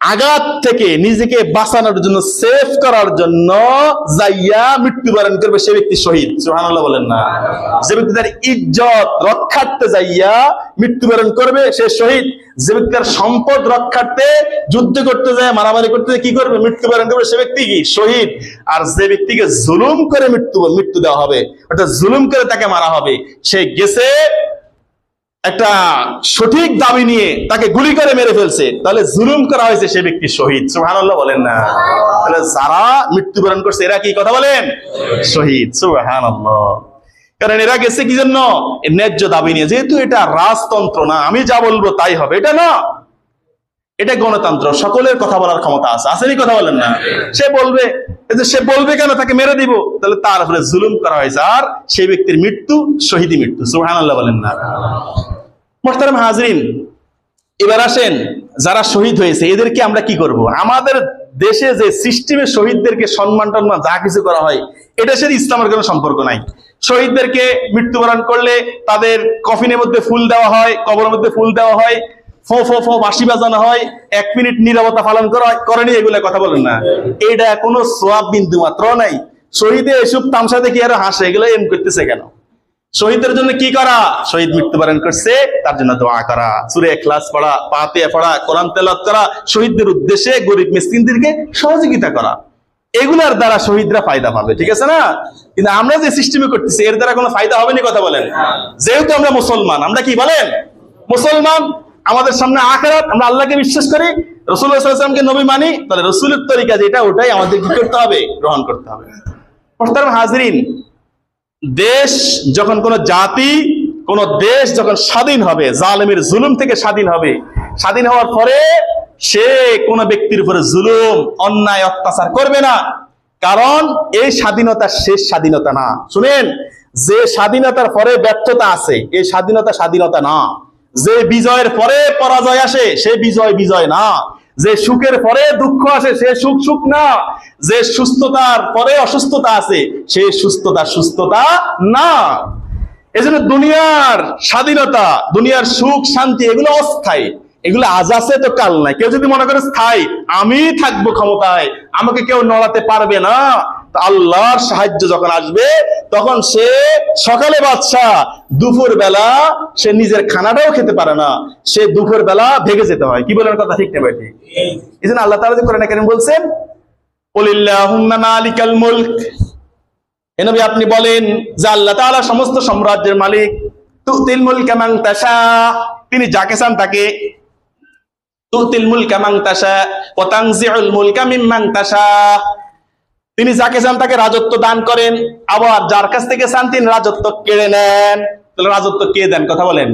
আঘাত থেকে নিজেকে বাঁচানোর জন্য, সেভ করার জন্য যাইয়া মৃত্যুবরণ করবে সে ব্যক্তি শহীদ। সুবহানাল্লাহ বলেন না? যে ব্যক্তি তার ইজ্জত রক্ষার্থে যাইয়া মৃত্যুবরণ করবে সে শহীদ। যে ব্যক্তি তার সম্পদ রক্ষার্থে যুদ্ধ করতে যায়, মারামারি করতে যায়, কি করবে? মৃত্যুবরণ করবে সে ব্যক্তি কি? শহীদ। আর যে ব্যক্তিকে জুলুম করে মৃত্যু দেওয়া হবে, অর্থাৎ জুলুম করে তাকে মারা হবে, সে গেছে একটা সঠিক দাবি নিয়ে তাকে গুলি করে মেরে ফেলছে, তাহলে জুলুম করা হয়েছে, সে ব্যক্তি শহীদ। সুবহানাল্লাহ বলেন না? তাহলে যারা মৃত্যুবরণ করছে এরা কি? কথা বলেন, শহীদ। সুবহানাল্লাহ। কারণ এরা গেছে কি জন্য? ন্যায্য দাবি নিয়ে। যেহেতু এটা রাজতন্ত্র না, আমি যা বলবো তাই হবে, এটা না, এটা গণতন্ত্র, সকলের কথা বলার ক্ষমতা আছে, আসেনি? কথা বলেন না? সে বলবে কেন? তাকে মেরে দিব, তাহলে তার উপরে জুলুম করা হয়েছে, আর সেই ব্যক্তির মৃত্যু শহীদি মৃত্যু। সুবহানাল্লাহ বলেন না? মুহতারাম হাজরিন, এবার আসেন, যারা শহীদ হয়েছে এদেরকে আমরা কি করব? আমাদের দেশে যে সিস্টেমে শহীদদেরকে সম্মান টম্মান যা কিছু করা হয়, এটা সাথে ইসলামের কোনো সম্পর্ক নাই। শহীদদেরকে মৃত্যুবরণ করলে তাদের কফিনের মধ্যে ফুল দেওয়া হয়, কবরের মধ্যে ফুল দেওয়া হয়, ফো ফো ফো বাঁশি বাজানো হয়, 1 মিনিট নীরবতা পালন করা হয়, করেনি? এগুলা কথা বলেন না? এটা কোনো সোয়াব বিন্দু মাত্র নাই। শহীদে এসব তামসা দেখি আরো হাসে, এগুলো এম করতেছে কেন? শহীদের জন্য কি করা? শহীদ মৃত্যুবরণ করছে, তার জন্য দোয়া করা, সূরা ইখলাস পড়া, ফাতিহা পড়া, কোরআন তেলাওয়াত করা, শহীদদের উদ্দেশ্যে গরিব মিসকিনদেরকে সহযোগিতা করা, এগুলার দ্বারা শহীদরা ফায়দা পাবে, ঠিক আছে না? কিন্তু আমরা যে সিস্টেমে করতেছি এর দ্বারা কোনো ফায়দা হবে না। কথা বলেন? যেহেতু আমরা মুসলমান, আমরা কি বলেন? মুসলমান, আমাদের সামনে আখিরাত, আমরা আল্লাহকে বিশ্বাস করি, রাসূলুল্লাহ সাল্লাল্লাহু আলাইহি ওয়াসাল্লামকে নবী মানি, তাহলে রাসূলের তরিকা যেটা ওটাই আমাদের কি করতে হবে? গ্রহণ করতে হবে। মুহতারাম হাজরিন, দেশ যখন কোন জাতি, কোন দেশ যখন স্বাধীন হবে, জালেমের জুলুম থেকে স্বাধীন হবে, স্বাধীন হওয়ার পরে সে কোন ব্যক্তির উপরে জুলুম, অন্যায়, অত্যাচার করবে না। কারণ এই স্বাধীনতা শেষ স্বাধীনতা না। শুনেন, যে স্বাধীনতার পরে ব্যর্থতা আছে, এই স্বাধীনতা না। যে বিজয়ের পরে পরাজয় আসে, সে বিজয় না। যে সুখের পরে দুঃখ আসে, সে সুখ না। যে সুস্থতার পরে অসুস্থতা আছে, সে সুস্থতা না। এজন্য দুনিয়ার স্বাধীনতা, দুনিয়ার সুখ শান্তি, এগুলো অস্থায়ী, এগুলো আজ আছে তো কাল নাই। কেউ যদি মনে করে স্থায়ী, আমি থাকবো ক্ষমতায়, আমাকে কেউ নড়াতে পারবে না, আল্লাহর সাহায্য যখন আসবে তখন সে সকালে বাদশা, দুপুর বেলা সে নিজের খানাটাও খেতে পারে না, সে দুপুর বেলা ভেগে যেতে হয়। কি বলেন? কথা ঠিক না ভাই? ঠিক। এই জন্য আল্লাহ তাআলা যে কোরআনে কারীম বলছেন, কুলিল্লাহুম্মা মালিকাল মুলক, হে নবী আপনি বলেন যে আল্লাহ তাআলা সমস্ত সাম্রাজ্যের মালিক। তুতিল মুলকা মান তাশা, তিনি যাকে চান তাকে, তুতিল মুলকা মান তাশা ওয়া তানজিউল মুলকা মিম্মান তাশা, তিনি যাকে চান তাকে রাজত্ব দান করেন, আবার যার কাছ থেকে চান তিনি রাজত্ব কেড়ে নেন। তাহলে রাজত্ব কে দেন? কথা বলেন?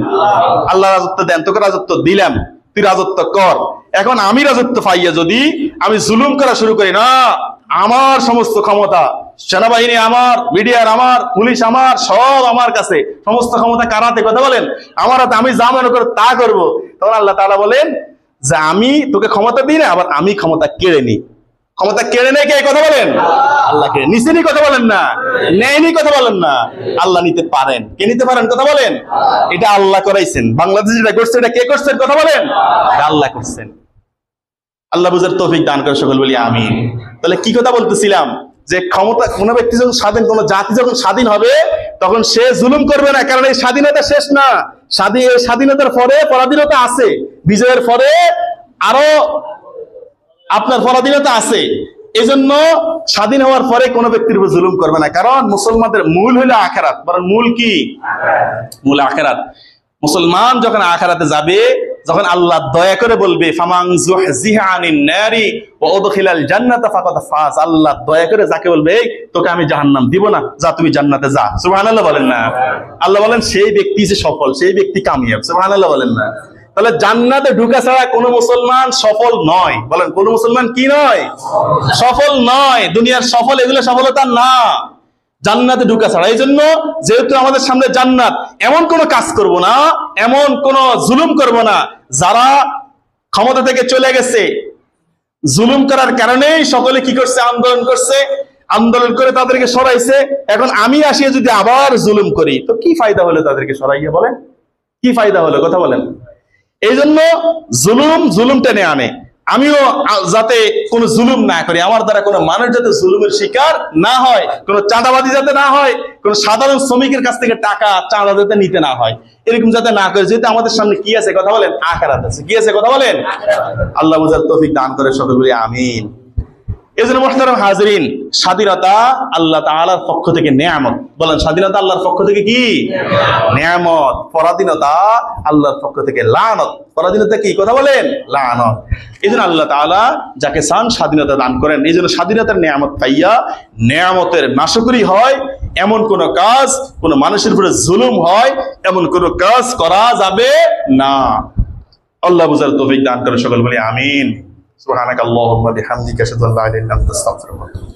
আল্লাহ রাজত্ব দেন। তোকে রাজত্ব দিলাম, তুই রাজত্ব কর। এখন আমি রাজত্ব পাইয়া যদি আমি জুলুম করা শুরু করি, না, আমার সমস্ত ক্ষমতা, সেনাবাহিনী আমার, মিডিয়ার আমার, পুলিশ আমার, সব আমার কাছে, সমস্ত ক্ষমতা কারাতে, কথা বলেন, আমার হাতে, আমি যা মনে করে তা করবো, তখন আল্লাহ তাআলা বলেন যে আমি তোকে ক্ষমতা দিই না, আবার আমি ক্ষমতা কেড়ে নিই। ক্ষমতা কেড়ে নেয় কে? কথা বলেন? আল্লাহ কেড়ে নিছেনি। কথা বলেন না? নেয়নি। কথা বলেন না? আল্লাহ নিতে পারেন। কে নিতে পারেন? কথা বলেন? এটা আল্লাহ করাইছেন। বাংলাদেশে যেটা করছে এটা কে করছেন? কথা বলেন? আল্লাহ করছেন। আল্লাহ বুঝার তৌফিক দান করে সকল বলি আমিন। তাহলে কি কথা বলতেছিলাম? যে ক্ষমতা, কোন ব্যক্তি যখন স্বাধীন, কোন জাতি যখন স্বাধীন হবে তখন সে জুলুম করবে না। কারণ এই স্বাধীনতা শেষ না, স্বাধীনতার পরে পরাধীনতা আছে, বিজয়ের পরে আরো আপনার পরাধীনতা আছে। এই জন্য স্বাধীন হওয়ার পরে কোনো ব্যক্তির উপর জুলুম করবে না। কারণ মুসলমানদের মূল হইলো আখিরাত। বরং মূল কি? মূল আখিরাত। মুসলমান যখন আখিরাতে যাবে, যখন আল্লাহ দয়া করে বলবে ফামান যুহজিহা আনিন নারি ওয়া উদখিলাল জান্নাতা ফাকাদ ফাজ, আল্লাহ দয়া করে যাকে বলবে এই তোকে আমি জাহান্নাম দিব না, যা তুমি জান্নাতে যা। সুবহানাল্লাহ বলেন না? আল্লাহ বলেন সেই ব্যক্তি যে সফল, সেই ব্যক্তি কামিয়াব। সুবহানাল্লাহ বলেন না? তাহলে জান্নাতে ঢুকা ছাড়া কোনো মুসলমান সফল নয়। বলেন, কোন মুসলমান কি নয়? সফল নয়। দুনিয়ার সফল, এগুলো সফলতা না, জান্নাতে ঢুকা ছাড়া। এই জন্য যেহেতু আমাদের সামনে জান্নাত, এমন কোন কাজ করব না, এমন কোন জুলুম করব না, যারা ক্ষমতা থেকে চলে গেছে, জুলুম করার কারণেই সকলে কি করছে? আন্দোলন করছে, আন্দোলন করে তাদেরকে সরাইছে। এখন আমি আসিয়ে যদি আবার জুলুম করি, তো কি ফায়দা হলো তাদেরকে সরাইয়া? বলেন, কি ফায়দা হলো? কথা বলেন। এই জন্য জুলুম টেনে আনে। আমিও যাতে কোনো জুলুম না করি, আমার দ্বারা কোনো মানুষ যাতে জুলুমের শিকার না হয়, কোনো চাঁদাবাদি যাতে না হয়, কোনো সাধারণ শ্রমিকের কাছ থেকে টাকা চাঁদা যাতে নিতে না হয়, এরকম যাতে না করে। যেহেতু আমাদের সামনে কি আছে? কথা বলেন, আখিরাত আছে। কি আছে? কথা বলেন। আল্লাহ বুঝার তৌফিক দান করে সকল বলি আমিন। এই জন্য মুহতারাম হাজরিন, স্বাধীনতা আল্লাহ তাআলার পক্ষ থেকে নেয়ামত। বলেন, স্বাধীনতা আল্লাহর পক্ষ থেকে কি? নেয়ামত। পরাধীনতা আল্লাহর পক্ষ থেকে লানত। পরাধীনতা কি? কথা বলেন, লানত। এই জন্য আল্লাহ তাআলা যাকে চান স্বাধীনতা দান করেন। এই জন্য স্বাধীনতার নেয়ামত পাইয়া নেয়ামতের নাশকরি হয়, এমন কোন কাজ, কোন মানুষের উপরে জুলুম হয়, এমন কোন কাজ করা যাবে না। আল্লাহ বুঝার তৌফিক দান করে সকল বলি আমিন। সুবহানাকাল্লাহুম্মা বিহামদিকা আশহাদু আল্লা ইলাহা ইল্লা আনতা আস্তাগফিরুকা ওয়া আতুবু ইলাইক।